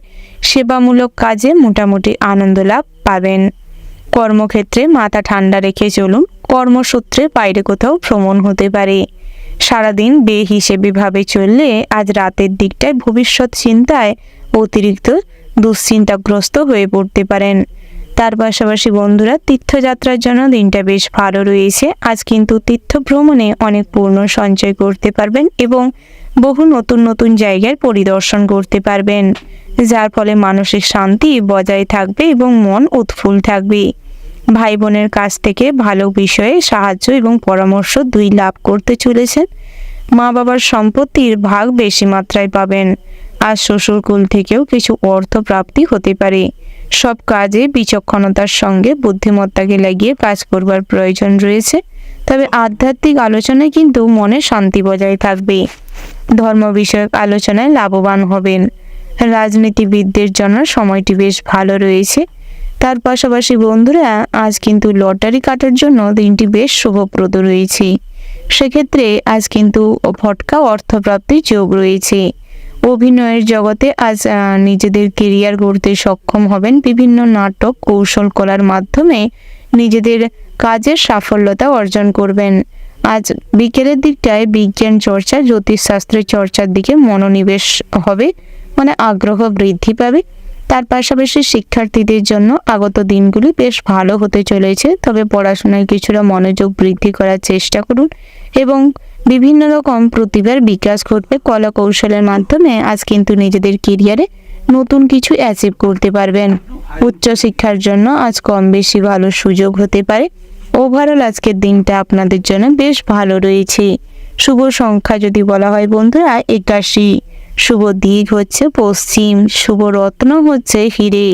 সেবামূলক কাজে মোটামুটি আনন্দ লাভ পাবেন। কর্মক্ষেত্রে মাথা ঠান্ডা রেখে চলুন। কর্মসূত্রে বাইরে কোথাও ভ্রমণ হতে পারে। সারাদিন বেহিসেবিভাবে চললে আজ রাতের দিকটায় ভবিষ্যৎ চিন্তায় অতিরিক্ত দুশ্চিন্তাগ্রস্ত হয়ে পড়তে পারেন। তার পাশাপাশি বন্ধুরা, তীর্থযাত্রার জন্য দিনটা বেশ ভালো রয়েছে। আজ কিন্তু তীর্থ ভ্রমণে অনেক পূর্ণ সঞ্চয় করতে পারবেন এবং বহু নতুন নতুন জায়গায় পরিদর্শন করতে পারবেন, যার ফলে মানসিক শান্তি বজায় থাকবে এবং মন উৎফুল্ল থাকবে। ভাই বোনের কাছ থেকে ভালো বিষয়ে সাহায্য এবং পরামর্শ দুই লাভ করতে চলেছেন। মা বাবার সম্পত্তির ভাগ বেশি মাত্রায় পাবেন। আজ শ্বশুরকুল থেকেও কিছু অর্থ প্রাপ্তি হতে পারে। সব কাজে বিচক্ষণতার সঙ্গে বুদ্ধিমত্তাকে লাগিয়ে কাজ করবার প্রয়োজন রয়েছে। তবে আধ্যাত্মিক আলোচনায় কিন্তু মনে শান্তি বজায় থাকবে। ধর্ম বিষয়ক আলোচনায় লাভবান হবেন। রাজনীতিবিদদের জন্য সময়টি বেশ ভালো রয়েছে। তার পাশাপাশি বন্ধুরা, আজ কিন্তু লটারি কাটার জন্য দিনটি বেশ শুভপ্রদ রয়েছে। সেক্ষেত্রে আজ কিন্তু ফটকা অর্থপ্রাপ্তির যোগ রয়েছে। অভিনয়ের জগতে আজ নিজেদের কেরিয়ার গড়তে সক্ষম হবেন। বিভিন্ন নাটক কৌশল কলার মাধ্যমে নিজেদের কাজের সাফল্যতা অর্জন করবেন। আজ বিকেলের দিকটায় বিজ্ঞান চর্চা, জ্যোতিষশাস্ত্রের চর্চার দিকে মনোনিবেশ হবে, মানে আগ্রহ বৃদ্ধি পাবে। তার পাশাপাশি শিক্ষার্থীদের জন্য আগত দিনগুলি বেশ ভালো হতে চলেছে। তবে পড়াশোনায় কিছুটা মনোযোগ বৃদ্ধি করার চেষ্টা করুন এবং বিভিন্ন রকম প্রতিভার বিকাশ ঘটবে। কলা কৌশলের মাধ্যমে আজ কিন্তু নিজেদের কেরিয়ারে নতুন কিছু অ্যাচিভ করতে পারবেন। উচ্চশিক্ষার জন্য আজ কম বেশি ভালো সুযোগ হতে পারে। ওভারঅল আজকের দিনটা আপনাদের জন্য বেশ ভালো রয়েছে। শুভ সংখ্যা যদি বলা হয় বন্ধুরা 81, শুভ দিক হচ্ছে পশ্চিম, শুভ রত্ন হচ্ছে হিরে,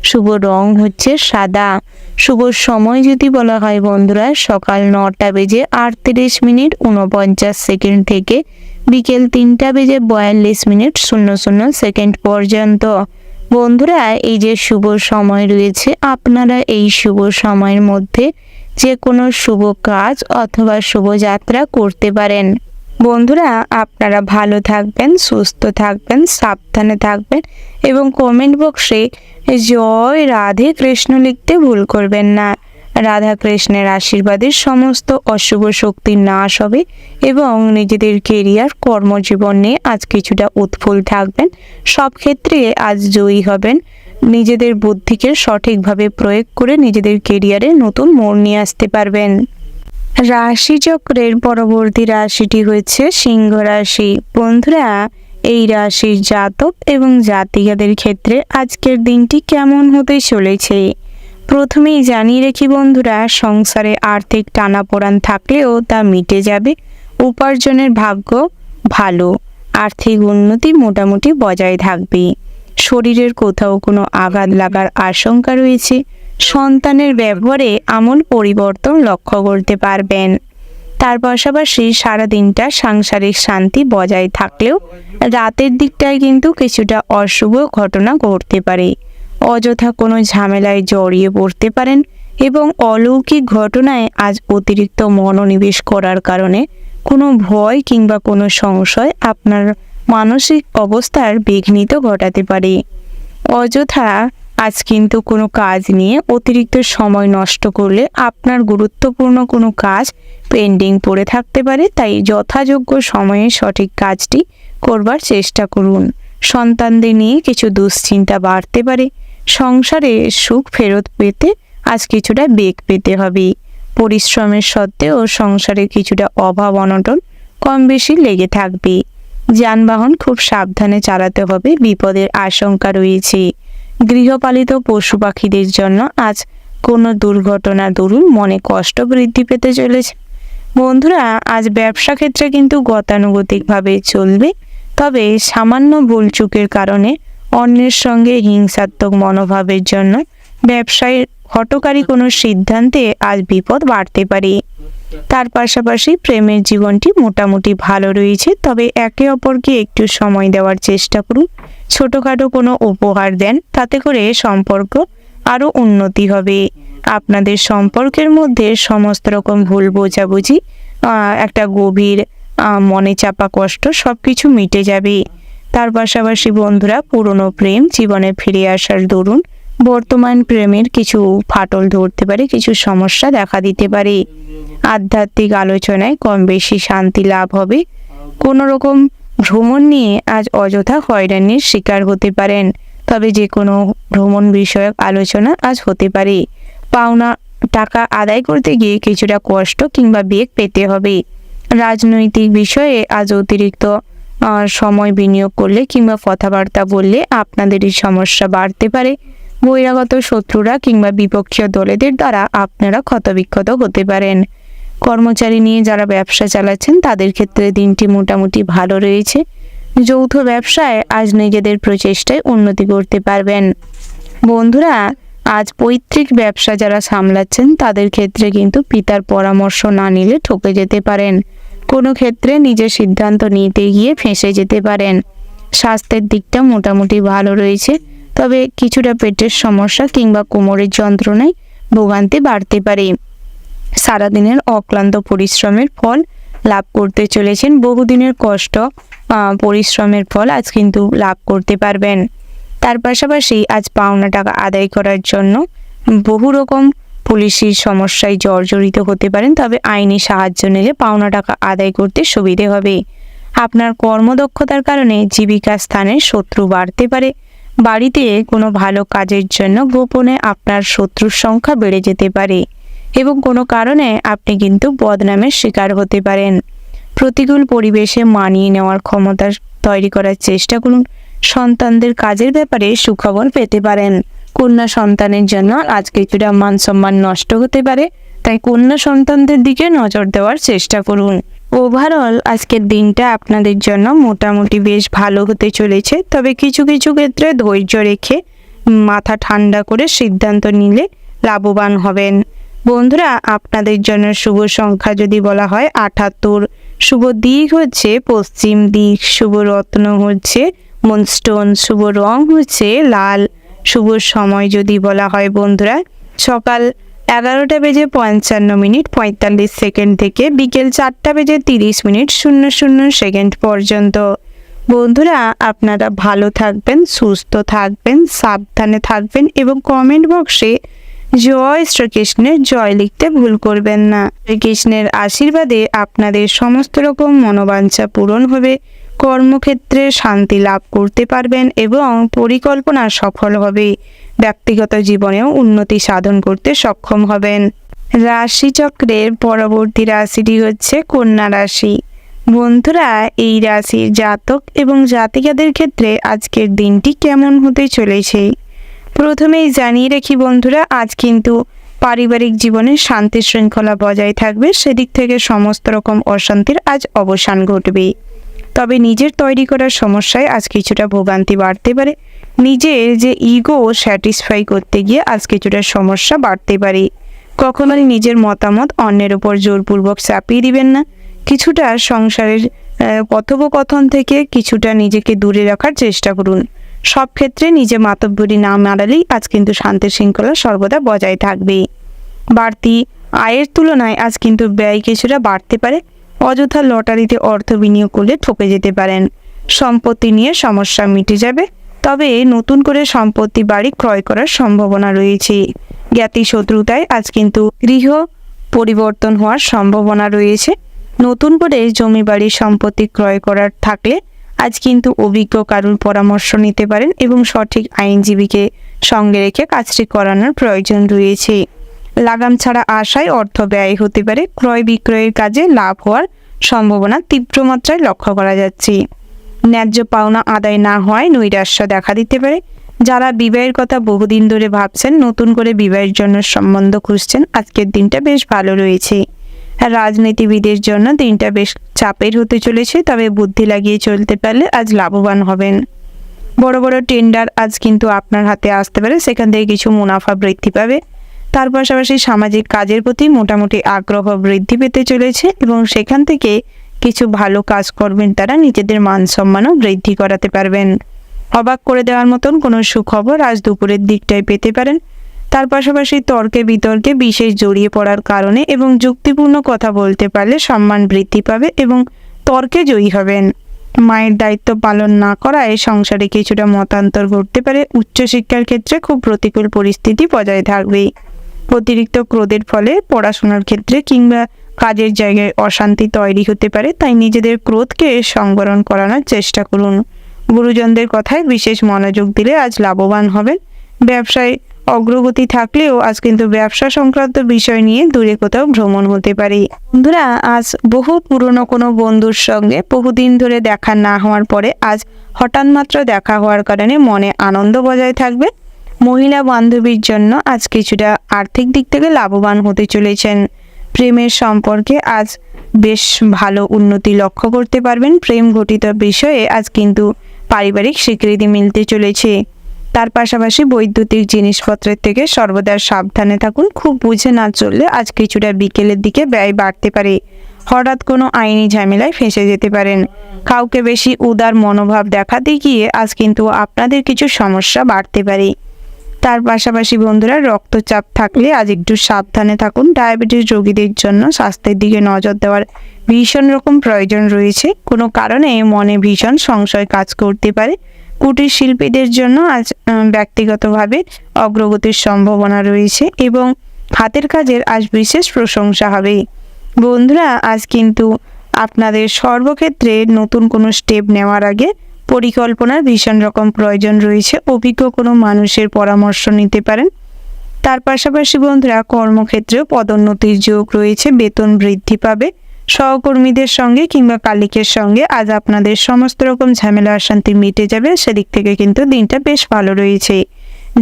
শুভ রং হচ্ছে সাদা। শুভ সময় যদি বলা হয় বন্ধুরা সকাল 9:38:49 থেকে বিকেল 3:42:00 পর্যন্ত। বন্ধুরা, এই যে শুভ সময় রয়েছে, আপনারা এই শুভ সময়ের মধ্যে যে কোনো শুভ কাজ অথবা শুভযাত্রা করতে পারেন। বন্ধুরা, আপনারা ভালো থাকবেন, সুস্থ থাকবেন, সাবধানে থাকবেন এবং কমেন্ট বক্সে জয় রাধে কৃষ্ণ লিখতে ভুল করবেন না। রাধা কৃষ্ণের আশীর্বাদে সমস্ত অশুভ শক্তির নাশ হবে এবং নিজেদের কেরিয়ার কর্মজীবন নিয়ে আজ কিছুটা উৎফুল্ল থাকবেন। সব ক্ষেত্রে আজ জয়ী হবেন। নিজেদের বুদ্ধিকে সঠিকভাবে প্রয়োগ করে নিজেদের কেরিয়ারে নতুন মোড় নিয়ে আসতে পারবেন। রাশিচক্রের পরবর্তী রাশিটি হচ্ছে সিংহ রাশি। বন্ধুরা, এই রাশির জাতক এবং জাতিকাদের ক্ষেত্রে আজকের দিনটি কেমন হতে চলেছে? প্রথমেই জানিয়ে রেখি বন্ধুরা, সংসারে আর্থিক টানাপোড়েন থাকলেও তা মিটে যাবে। উপার্জনের ভাগ্য ভালো, আর্থিক উন্নতি মোটামুটি বজায় থাকবে। শরীরের কোথাও কোনো আঘাত লাগার আশঙ্কা রয়েছে। সন্তানের ব্যবহারে আমূল পরিবর্তন লক্ষ্য করতে পারবেন। তার পাশাপাশি সারাদিনটা সাংসারিক শান্তি বজায় থাকলেও রাতের দিকটায় কিন্তু কিছুটা অশুভ ঘটনা ঘটতে পারে। অযথা কোনো ঝামেলায় জড়িয়ে পড়তে পারেন এবং অলৌকিক ঘটনায় আজ অতিরিক্ত মনোনিবেশ করার কারণে কোনো ভয় কিংবা কোনো সংশয় আপনার মানসিক অবস্থার বিঘ্নিত ঘটাতে পারে। অযথা আজ কিন্তু কোনো কাজ নিয়ে অতিরিক্ত সময় নষ্ট করলে আপনার গুরুত্বপূর্ণ কোনো কাজ পেন্ডিং পড়ে থাকতে পারে। তাই যথাযোগ্য সময়ে সঠিক কাজটি করবার চেষ্টা করুন। সন্তানদের নিয়ে কিছু দুশ্চিন্তা বাড়তে পারে। সংসারে সুখ ফেরত পেতে আজ কিছুটা বেগ পেতে হবে। পরিশ্রমের সত্ত্বেও সংসারে কিছুটা অভাব অনটন কম বেশি লেগে থাকবে। যানবাহন খুব সাবধানে চালাতে হবে, বিপদের আশঙ্কা রয়েছে। গৃহপালিত পশু পাখিদের জন্য আজ কোনো দুর্ঘটনা দরুন মনে কষ্ট বৃদ্ধি পেতে চলেছে। বন্ধুরা, আজ ব্যবসা ক্ষেত্রে কিন্তু গতানুগতিকভাবে চলবে, তবে সামান্য ভুলচুকের কারণে অন্যের সঙ্গে হিংসাত্মক মনোভাবের জন্য ব্যবসায় হঠকারী কোনো সিদ্ধান্তে আজ বিপদ বাড়তে পারে। তার পাশাপাশি প্রেমের জীবনটি মোটামুটি ভালো রয়েছে, তবে একে অপরকে একটু সময় দেওয়ার চেষ্টা করুন। ছোটোখাটো কোনো উপহার দেন, তাতে করে সম্পর্ক আরও উন্নতি হবে। আপনাদের সম্পর্কের মধ্যে সমস্ত রকম ভুল বোঝাবুঝি, একটা গভীর মনে চাপা কষ্ট সব কিছু মিটে যাবে। তার পাশাপাশি বন্ধুরা, পুরনো প্রেম জীবনে ফিরে আসার দরুন বর্তমান প্রেমের কিছু ফাটল ধরতে পারে, কিছু সমস্যা দেখা দিতে পারে। আধ্যাত্মিক আলোচনায় কম বেশি শান্তি লাভ হবে। কোনো রকম ভ্রমণ নিয়ে আজ অযথা হয়রানির শিকার হতে পারেন, তবে যে কোনো ভ্রমণ বিষয়ক আলোচনা আজ হতে পারে। পাওনা টাকা আদায় করতে গিয়ে কিছুটা কষ্ট কিংবা বেগ পেতে হবে। রাজনৈতিক বিষয়ে আজ অতিরিক্ত সময় বিনিয়োগ করলে কিংবা কথাবার্তা বললে আপনাদেরই সমস্যা বাড়তে পারে। বহিরাগত শত্রুরা কিংবা বিপক্ষীয় দলেদের দ্বারা আপনারা ক্ষতবিক্ষত হতে পারেন। কর্মচারী নিয়ে যারা ব্যবসা চালাচ্ছেন তাদের ক্ষেত্রে দিনটি মোটামুটি ভালো রয়েছে। যৌথ ব্যবসায় আজ নিজেদের প্রচেষ্টায় উন্নতি করতে পারবেন। বন্ধুরা, আজ পৈতৃক ব্যবসা যারা সামলাচ্ছেন তাদের ক্ষেত্রে কিন্তু পিতার পরামর্শ না নিলে ঠকে যেতে পারেন। কোনো ক্ষেত্রে নিজের সিদ্ধান্ত নিতে গিয়ে ফেঁসে যেতে পারেন। স্বাস্থ্যের দিকটা মোটামুটি ভালো রয়েছে, তবে কিছুটা পেটের সমস্যা কিংবা কোমরের যন্ত্রণায় ভোগান্তি বাড়তে পারে। সারাদিনের অক্লান্ত পরিশ্রমের ফল লাভ করতে চলেছেন। বহুদিনের কষ্ট পরিশ্রমের ফল আজ কিন্তু লাভ করতে পারবেন। তার পাশাপাশি আজ পাওনা টাকা আদায় করার জন্য বহু রকম পুলিশি সমস্যায় জর্জরিত হতে পারেন, তবে আইনি সাহায্য নিলে পাওনা টাকা আদায় করতে সুবিধে হবে। আপনার কর্মদক্ষতার কারণে জীবিকা স্থানে শত্রু বাড়তে পারে। বাড়িতে কোনো ভালো কাজের জন্য গোপনে আপনার শত্রুর সংখ্যা বেড়ে যেতে পারে এবং কোনো কারণে আপনি কিন্তু বদনামের শিকার হতে পারেন। প্রতিকূল পরিবেশে মানিয়ে নেওয়ার ক্ষমতা তৈরি করার চেষ্টা করুন। সন্তানদের কাজের ব্যাপারে সুখবর পেতে পারেন। কন্যা সন্তানের জন্য আজকে কিছুটা মান সম্মান নষ্ট হতে পারে, তাই কন্যা সন্তানদের দিকে নজর দেওয়ার চেষ্টা করুন। ওভারঅল আজকের দিনটা আপনাদের জন্য মোটামুটি বেশ ভালো হতে চলেছে, তবে কিছু কিছু ক্ষেত্রে ধৈর্য রেখে মাথা ঠান্ডা করে সিদ্ধান্ত নিলে লাভবান হবেন। বন্ধুরা, আপনাদের জন্য শুভ সংখ্যা যদি বলা হয় 78, শুভ দিক হচ্ছে পশ্চিম দিক, শুভ রত্ন হচ্ছে মুনস্টোন, শুভ রং হচ্ছে লাল, শুভ সময় যদি বলা হয় বন্ধুরা সকাল 11:55 থেকে বিকেল 4:30 পর্যন্ত। বন্ধুরা, আপনারা ভালো থাকবেন, সুস্থ থাকবেন, সাবধানে থাকবেন এবং কমেন্ট বক্সে জয় শ্রীকৃষ্ণের জয় লিখতে ভুল করবেন না। শ্রীকৃষ্ণের আশীর্বাদে আপনাদের সমস্ত রকম মনোবাঞ্ছা পূরণ হবে, কর্মক্ষেত্রে শান্তি লাভ করতে পারবেন এবং পরিকল্পনা সফল হবে। ব্যক্তিগত জীবনেও উন্নতি সাধন করতে সক্ষম হবেন। রাশিচক্রের পরবর্তী রাশিটি হচ্ছে কন্যা রাশি। বন্ধুরা, এই রাশির জাতক এবং জাতিকাদের ক্ষেত্রে আজকের দিনটি কেমন হতে চলেছে? প্রথমেই জানিয়ে রাখি বন্ধুরা, আজ কিন্তু পারিবারিক জীবনে শান্তি শৃঙ্খলা বজায় থাকবে। সেদিক থেকে সমস্ত রকম অশান্তির আজ অবসান ঘটবে। তবে নিজের তৈরি করা সমস্যায় আজ কিছুটা ভোগান্তি বাড়তে পারে। নিজের যে ইগো স্যাটিসফাই করতে গিয়ে আজ কিছুটা সমস্যা বাড়তে পারে। কখনোই নিজের মতামত অন্যের উপর জোরপূর্বক চাপিয়ে দিবেন না। কিছুটা সংসারের কথোপকথন থেকে কিছুটা নিজেকে দূরে রাখার চেষ্টা করুন। সব ক্ষেত্রে নিজে মাতব্বরি না মারালেই আজ কিন্তু শান্তি শৃঙ্খলা সর্বদা বজায় থাকবে। বাড়তি আয়ের তুলনায় আজ কিন্তু ব্যয় কিছুটা বাড়তে পারে। অযথা লটারিতে অর্থ বিনিয়োগ করলে ঠকে যেতে পারেন। সম্পত্তি নিয়ে সমস্যা মিটে যাবে, তবে নতুন করে সম্পত্তি বাড়ি ক্রয় করার সম্ভাবনা রয়েছে। জ্ঞাতি শত্রুতায় আজ কিন্তু গৃহ পরিবর্তন হওয়ার সম্ভাবনা রয়েছে। নতুন করে জমি বাড়ি সম্পত্তি ক্রয় করার থাকলে আজ কিন্তু অভিজ্ঞ কারুর পরামর্শ নিতে পারেন এবং সঠিক আইনজীবীকে সঙ্গে রেখে কাজটি করানোর প্রয়োজন রয়েছে। লাগাম ছাড়া আশায় অর্থ ব্যয় হতে পারে। ক্রয় বিক্রয়ের কাজে লাভ হওয়ার সম্ভাবনা তীব্র মাত্রায় লক্ষ্য করা যাচ্ছে। ন্যায্য পাওনা আদায় না হওয়ায় নৈরাশ্য দেখা দিতে পারে। যারা বিবাহের কথা বহুদিন ধরে ভাবছেন, নতুন করে বিবাহের জন্য সম্বন্ধ খুঁজছেন, আজকের দিনটা বেশ ভালো রয়েছে। রাজনীতিবিদের জন্য দিনটা বেশ চাপের হতে চলেছে, তবে বুদ্ধি লাগিয়ে চলতে পারলে আজ লাভবান হবেন। বড় বড় টেন্ডার আজ কিন্তু আপনার হাতে আসতে পারে, সেখান থেকে কিছু মুনাফা বৃদ্ধি পাবে। তার পাশাপাশি সামাজিক কাজের প্রতি মোটামুটি আগ্রহ বৃদ্ধি পেতে চলেছে এবং সেখান থেকে কিছু ভালো কাজকর্মের দ্বারা নিজেদের মান সম্মানও বৃদ্ধি করাতে পারবেন। অবাক করে দেওয়ার মতন কোনো সুখবর আজ দুপুরের দিকটায় পেতে পারেন। তার পাশাপাশি তর্কে বিতর্কে বিশেষ জড়িয়ে পড়ার কারণে এবং যুক্তিপূর্ণ কথা বলতে পারলে সম্মান বৃদ্ধি পাবে এবং তর্কে জয়ী হবেন। মায়ের দায়িত্ব পালন না করায় সংসারে কিছুটা মতান্তর ঘটতে পারে। উচ্চশিক্ষার ক্ষেত্রে খুব প্রতিকূল পরিস্থিতি বজায় থাকবে। অতিরিক্ত ক্রোধের ফলে পড়াশোনার ক্ষেত্রে কিংবা কাজের জায়গায় অশান্তি তৈরি হতে পারে, তাই নিজেদের ক্রোধকে সংবরণ করানোর চেষ্টা করুন। গুরুজনদের কথায় বিশেষ মনোযোগ দিলে আজ লাভবান হবেন। ব্যবসায় অগ্রগতি থাকলেও আজ কিন্তু ব্যবসা সংক্রান্ত বিষয় নিয়ে দূরে কোথাও ভ্রমণ হতে পারে। বন্ধুরা, আজ বহু পুরনো কোনো বন্ধুর সঙ্গে বহুদিন ধরে দেখা না হওয়ার পরে আজ হঠাৎ মাত্র দেখা হওয়ার কারণে মনে আনন্দ বজায় থাকবে। মহিলা বান্ধবীর জন্য আজ কিছুটা আর্থিক দিক থেকে লাভবান হতে চলেছেন। প্রেমের সম্পর্কে আজ বেশ ভালো উন্নতি লক্ষ্য করতে পারবেন। প্রেম ঘটিত বিষয়ে আজ কিন্তু পারিবারিক স্বীকৃতি মিলতে চলেছে। তার পাশাপাশি বৈদ্যুতিক জিনিসপত্রের থেকে সর্বদা সাবধানে থাকুন। খুব বুঝে না চললে আজ কিছুটা বিকেলের দিকে ব্যয় বাড়তে পারে। হঠাৎ কোনো আইনি ঝামেলায় ফেঁসে যেতে পারেন। কাউকে বেশি উদার মনোভাব দেখাতে গিয়ে আজ কিন্তু আপনাদের কিছু সমস্যা বাড়তে পারে। তার পাশাপাশি বন্ধুরা, রক্তচাপ থাকলে আজ একটু সাবধানে থাকুন। ডায়াবেটিস রোগীদের জন্য স্বাস্থ্যের দিকে নজর দেওয়ার ভীষণ রকম প্রয়োজন রয়েছে। কোনো কারণে মনে ভীষণ সংশয় কাজ করতে পারে। কুটির শিল্পীদের জন্য আজ ব্যক্তিগতভাবে অগ্রগতির সম্ভাবনা রয়েছে এবং হাতের কাজের আজ বিশেষ প্রশংসা হবে। বন্ধুরা, আজ কিন্তু আপনাদের সর্বক্ষেত্রে নতুন কোনো স্টেপ নেওয়ার আগে পরিকল্পনার ভীষণ রকম প্রয়োজন রয়েছে। অভিজ্ঞ কোনো মানুষের পরামর্শ নিতে পারেন। তার পাশাপাশি বন্ধুরা, কর্মক্ষেত্রেও পদোন্নতির যোগ রয়েছে। বেতন বৃদ্ধি পাবে। সহকর্মীদের সঙ্গে কিংবা কালিকের সঙ্গে আজ আপনাদের সমস্ত রকম ঝামেলা অশান্তি মিটে যাবে। সেদিক থেকে কিন্তু দিনটা বেশ ভালো রয়েছে।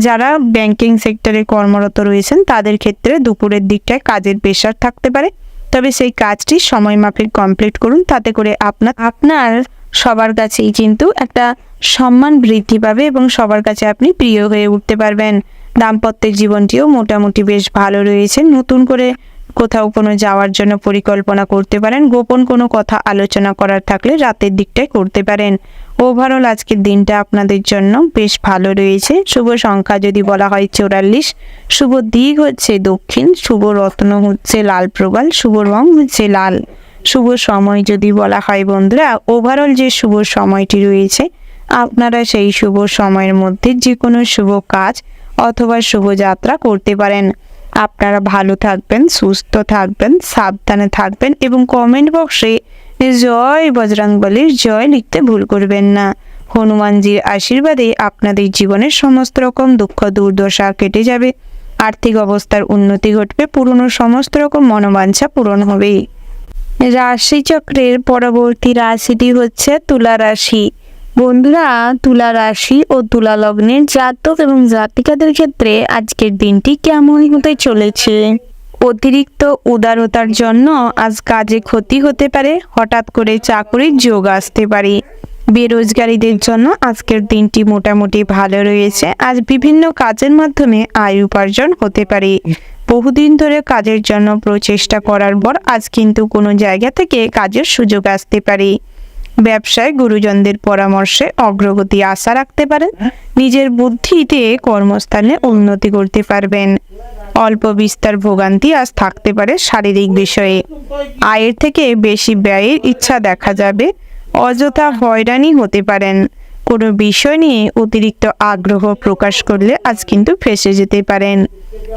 যারা ব্যাংকিং সেক্টরে কর্মরত রয়েছেন তাদের ক্ষেত্রে দুপুরের দিকটায় কাজের প্রেশার থাকতে পারে, তবে সেই কাজটি সময় মাফিক কমপ্লিট করুন। তাতে করে আপনার সবার কাছেই কিন্তু একটা সম্মান বৃদ্ধি পাবে এবং সবার কাছে আপনি প্রিয় হয়ে উঠতে পারবেন। দাম্পত্যের জীবনটিও মোটামুটি বেশ ভালো রয়েছে। নতুন করে কোথাও কোনো যাওয়ার জন্য পরিকল্পনা করতে পারেন। গোপন কোনো কথা আলোচনা করার থাকলে রাতের দিকটায় করতে পারেন। ওভারঅল আজকের দিনটা আপনাদের জন্য বেশ ভালো রয়েছে। শুভ সংখ্যা যদি বলা হয় 44, শুভ দিক হচ্ছে দক্ষিণ, শুভ রত্ন হচ্ছে লাল প্রবাল, শুভ রং হচ্ছে লাল। শুভ সময় যদি বলা হয় বন্ধুরা, ওভারঅল যে শুভ সময়টি রয়েছে আপনারা সেই শুভ সময়ের মধ্যে যে কোনো শুভ কাজ অথবা শুভযাত্রা করতে পারেন। আপনারা ভালো থাকবেন, সুস্থ থাকবেন, সাবধানে থাকবেন এবং কমেন্ট বক্সে জয় বজরংবলীর জয় লিখতে ভুল করবেন না। হনুমানজির আশীর্বাদে আপনাদের জীবনের সমস্ত রকম দুঃখ দুর্দশা কেটে যাবে, আর্থিক অবস্থার উন্নতি ঘটবে, পুরনো সমস্ত রকম মনোবাঞ্ছা পূরণ হবে। রাশিচক্রের পরবর্তী রাশিটি হচ্ছে তুলা রাশি। বন্ধুরা, তুলা রাশি ও তুলা লগ্নের জাতক এবং জাতিকাদের ক্ষেত্রে আজকের দিনটি কেমন হতে চলেছে? অতিরিক্ত উদারতার জন্য আজ কাজে ক্ষতি হতে পারে, হঠাৎ করে চাকরির যোগ আসতে পারে। বেরোজগারীদের জন্য আজকের দিনটি মোটামুটি ভালো রয়েছে। আজ বিভিন্ন কাজের মাধ্যমে আয় উপার্জন হতে পারে। বহুদিন ধরে কাজের জন্য প্রচেষ্টা করার পর আজ কিন্তু কোনো জায়গা থেকে কাজের সুযোগ আসতে পারে। ব্যবসায় গুরুজনদের পরামর্শে অগ্রগতি আশা রাখতে পারেন। নিজের বুদ্ধিতে কর্মস্থানে উন্নতি করতে পারবেন। অল্প বিস্তর ভোগান্তি আজ থাকতে পারে শারীরিক বিষয়ে। আয়ের থেকে বেশি ব্যয়ের ইচ্ছা দেখা যাবে। অযথা হয়রানি হতে পারেন। কোনো বিষয় নিয়ে অতিরিক্ত আগ্রহ প্রকাশ করলে আজ কিন্তু ফেঁসে যেতে পারেন।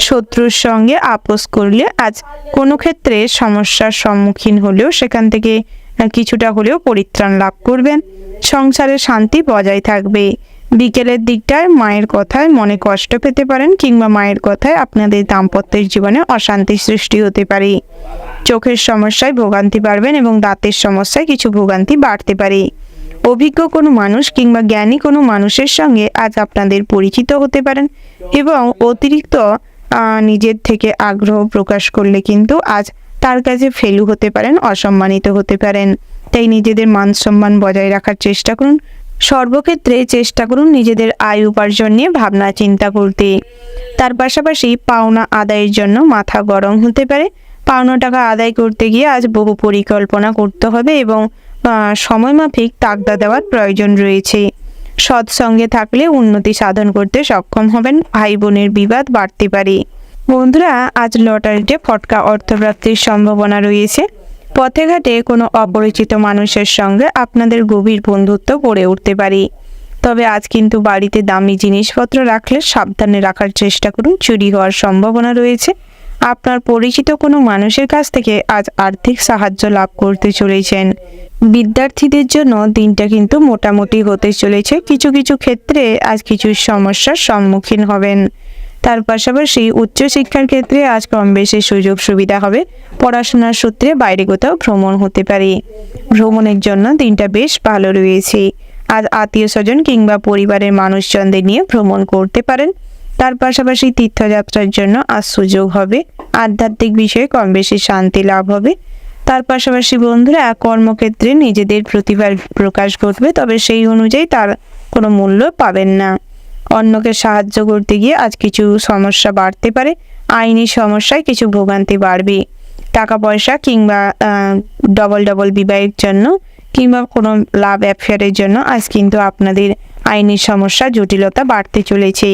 শত্রুর সঙ্গে আপোষ করলে আজ কোনো ক্ষেত্রে সমস্যার সম্মুখীন হলেও সেখান থেকে কিছুটা হলেও পরিত্রাণ লাভ করবেন। সংসারে শান্তি বজায় থাকবে। বিকেলের দিকটায় মায়ের কথায় মনে কষ্ট পেতে পারেন কিংবা মায়ের কথায় আপনাদের দাম্পত্যের জীবনে অশান্তি সৃষ্টি হতে পারে। চোখের সমস্যায় ভোগান্তি বাড়বেন এবং দাঁতের সমস্যায় কিছু ভোগান্তি বাড়তে পারে। অভিজ্ঞ কোনো মানুষ কিংবা জ্ঞানী কোনো মানুষের সঙ্গে আজ আপনাদের পরিচিত হতে পারেন এবং অতিরিক্ত নিজের থেকে আগ্রহ প্রকাশ করলে কিন্তু আজ তার কাছে ফেলু হতে পারেন, অসম্মানিত হতে পারেন। তাই নিজেদের মান সম্মান বজায় রাখার চেষ্টা করুন। সর্বক্ষেত্রে চেষ্টা করুন নিজেদের আয় উপার্জন নিয়ে ভাবনা চিন্তা করতে। তার পাশাপাশি পাওনা আদায়ের জন্য মাথা গরম হতে পারে। পাওনা টাকা আদায় করতে গিয়ে আজ বহু পরিকল্পনা করতে হবে এবং সময়মাফিক তাগদা দেওয়ার প্রয়োজন রয়েছে। সৎসঙ্গে থাকলে উন্নতি সাধন করতে সক্ষম হবেন। ভাই বোনের বিবাদ বাড়তে পারে। বন্ধুরা, আজ লটারিতে ফটকা অর্থপ্রাপ্তির সম্ভাবনা রয়েছে। পথে ঘাটে কোনো অপরিচিত মানুষের সঙ্গে আপনাদের গভীর বন্ধুত্ব গড়ে উঠতে পারে। তবে আজ কিন্তু বাড়িতে দামি জিনিসপত্র রাখলে সাবধানে রাখার চেষ্টা করুন, চুরি হওয়ার সম্ভাবনা রয়েছে। আপনার পরিচিত কোনো মানুষের কাছ থেকে আজ আর্থিক সাহায্য লাভ করতে চলেছেন। বিদ্যার্থীদের জন্য দিনটা কিন্তু মোটামুটি হতে চলেছে। কিছু কিছু ক্ষেত্রে আজ কিছু সমস্যার সম্মুখীন হবেন। তার পাশাপাশি উচ্চশিক্ষার ক্ষেত্রে আজ কম বেশি সুযোগ সুবিধা হবে। পড়াশোনার সূত্রে বাইরে কোথাও ভ্রমণ হতে পারে। ভ্রমণের জন্য দিনটা বেশ ভালো রয়েছে। আজ আত্মীয় স্বজন কিংবা পরিবারের মানুষজনদের নিয়ে ভ্রমণ করতে পারেন। তার পাশাপাশি তীর্থযাত্রার জন্য আজ সুযোগ হবে। আধ্যাত্মিক বিষয়ে কম বেশি শান্তি লাভ হবে। তার পাশাপাশি বন্ধুরা, কর্মক্ষেত্রে নিজেদের প্রতিভার প্রকাশ ঘটবে, তবে সেই অনুযায়ী তার কোনো মূল্য পাবেন না। অন্যকে সাহায্য করতে গিয়ে আজ কিছু সমস্যা বাড়তে পারে। আইনি সমস্যায় কিছু ভোগান্তি বাড়বে। টাকা পয়সা কিংবা ডবল বিবাহের জন্য কিংবা কোনো লাভ অ্যাফেয়ারের জন্য আজ কিন্তু আপনাদের আইনি সমস্যা জটিলতা বাড়তে চলেছে।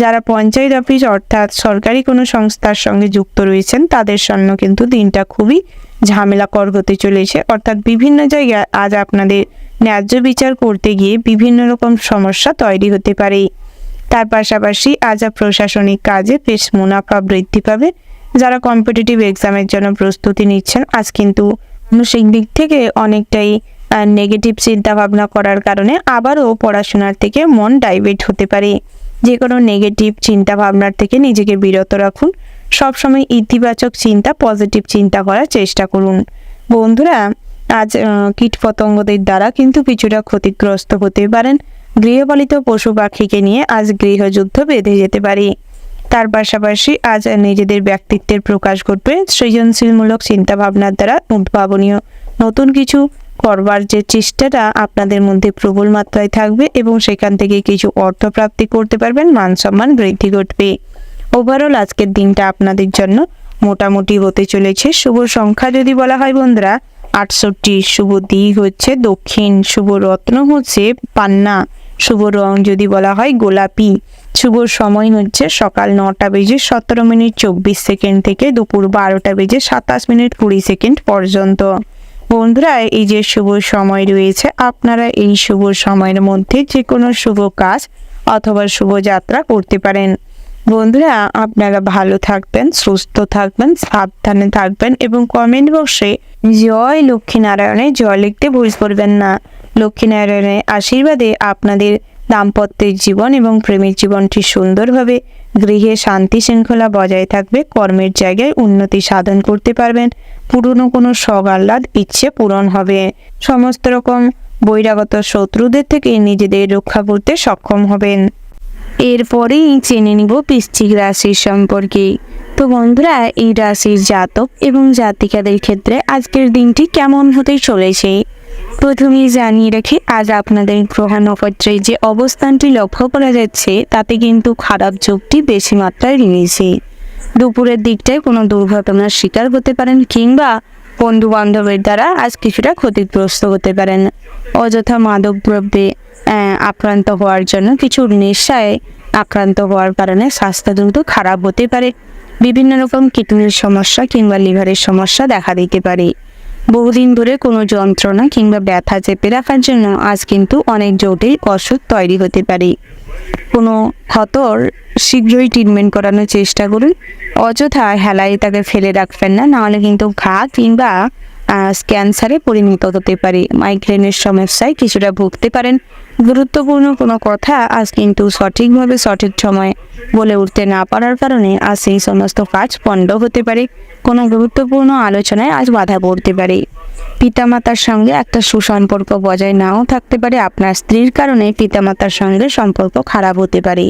যারা পঞ্চায়েত অফিস অর্থাৎ সরকারি কোনো সংস্থার সঙ্গে যুক্ত রয়েছেন তাদের জন্য কিন্তু দিনটা খুবই ঝামেলাকর হতে চলেছে। অর্থাৎ বিভিন্ন জায়গায় আজ আপনাদের ন্যায্য বিচার করতে গিয়ে বিভিন্ন রকম সমস্যা তৈরি হতে পারে। তার পাশাপাশি আজ প্রশাসনিক কাজে বেশ মুনাফা বৃদ্ধি পাবে। যারা কম্পিটিটিভ এক্সামের জন্য প্রস্তুতি নিচ্ছেন আজ কিন্তু মানসিক দিক থেকে অনেকটাই নেগেটিভ চিন্তা ভাবনা করার কারণে আবারও পড়াশোনার থেকে মন ডাইভার্ট হতে পারে। যে কোনো নেগেটিভ চিন্তা ভাবনার থেকে নিজেকে বিরত রাখুন। সবসময় ইতিবাচক চিন্তা, পজিটিভ চিন্তা করার চেষ্টা করুন। বন্ধুরা, আজ কীটপতঙ্গদের দ্বারা কিন্তু কিছুটা ক্ষতিগ্রস্ত হতে পারেন। গৃহপালিত পশু পাখিকে নিয়ে আজ গৃহযুদ্ধ বেঁধে যেতে পারে। তার পাশাপাশি আজ নিজেদের ব্যক্তিত্বের প্রকাশ ঘটবে। সৃজনশীলমূলক চিন্তাভাবনার দ্বারা উদ্ভাবনীয় নতুন কিছু করবার যে চেষ্টাটা আপনাদের মধ্যে প্রবল মাত্রায় থাকবে এবং সেখান থেকে কিছু অর্থপ্রাপ্তি করতে পারবেন। মান সম্মান বৃদ্ধি ঘটবে। ওভারঅল আজকের দিনটা আপনাদের জন্য মোটামুটি হতে চলেছে। শুভ সংখ্যা যদি বলা হয় বন্ধুরা 68, শুভ দিক হচ্ছে দক্ষিণ, শুভ রত্ন হচ্ছে পান্না, শুভ রং যদি বলা হয় গোলাপি, শুভ সময় হচ্ছে সকাল 9:17:24 থেকে দুপুর 12:27:20 পর্যন্ত। বন্ধুরা, এই যে শুভ সময় রয়েছে, আপনারা এই শুভ সময়ের মধ্যে যে কোনো শুভ কাজ অথবা শুভ যাত্রা করতে পারেন। বন্ধুরা, আপনারা ভালো থাকবেন, সুস্থ থাকবেন, সাবধানে থাকবেন এবং কমেন্ট বক্সে জয় লক্ষ্মীনারায়ণে জয় লিখতে ভুল করবেন না। লক্ষ্মীনারায়ণের আশীর্বাদে আপনাদের দাম্পত্যের জীবন এবং প্রেমের জীবনটি সুন্দরভাবে, গৃহে শান্তি শৃঙ্খলা বজায় থাকবে, কর্মের জায়গায় উন্নতি সাধন করতে পারবেন, পুরনো কোনো শখ আহ্লাদ ইচ্ছে পূরণ হবে, সমস্ত রকম বহিরাগত শত্রুদের থেকে নিজেদের রক্ষা করতে সক্ষম হবেন। এরপরেই জেনে নিব বৃশ্চিক রাশির সম্পর্কে। তো বন্ধুরা, এই রাশির জাতক এবং জাতিকাদের ক্ষেত্রে আজকের দিনটি কেমন হতে চলেছে প্রথমেই জানিয়ে রাখি, আজ আপনাদের গ্রহ নক্ষত্রের যে অবস্থানটি লক্ষ্য করা যাচ্ছে তাতে কিন্তু খারাপ যোগটি বেশি মাত্রায় রয়েছে। দুপুরের দিকটায় কোনো দুর্ঘটনার শিকার হতে পারেন কিংবা বন্ধু বান্ধবের দ্বারা আজ কিছুটা ক্ষতিগ্রস্ত হতে পারেন। অযথা মাদকদ্রব্যে আক্রান্ত হওয়ার জন্য, কিছু নেশায় আক্রান্ত হওয়ার কারণে স্বাস্থ্য কিন্তু খারাপ হতে পারে। বিভিন্ন রকম কিডনির সমস্যা কিংবা লিভারের সমস্যা দেখা দিতে পারে। বহুদিন ধরে কোনো যন্ত্রণা কিংবা ব্যথা চেপে রাখার জন্য আজ কিন্তু অনেক জটিল অসুখ তৈরি হতে পারে। কোনো ক্ষতর শীঘ্রই ট্রিটমেন্ট করানোর চেষ্টা করুন। অযথা হেলায় তাকে ফেলে রাখবেন না, নাহলে কিন্তু ঘা কিংবা ক্যান্সারে পরিণত হতে পারে। মাইগ্রেনের সমস্যায় কিছুটা ভুগতে পারেন। গুরুত্বপূর্ণ কোনো কথা আজ কিন্তু সঠিকভাবে সঠিক সময় বলে উঠতে না পারার কারণে আজ সেই সমস্ত কাজ পণ্ড হতে পারে। কোনো গুরুত্বপূর্ণ আলোচনায় আজ বাধা পড়তে পারে। পিতামাতার সঙ্গে একটা সুসম্পর্ক বজায় নাও থাকতে পারে। আপনার স্ত্রীর কারণে পিতামাতার সঙ্গে সম্পর্ক খারাপ হতে পারে।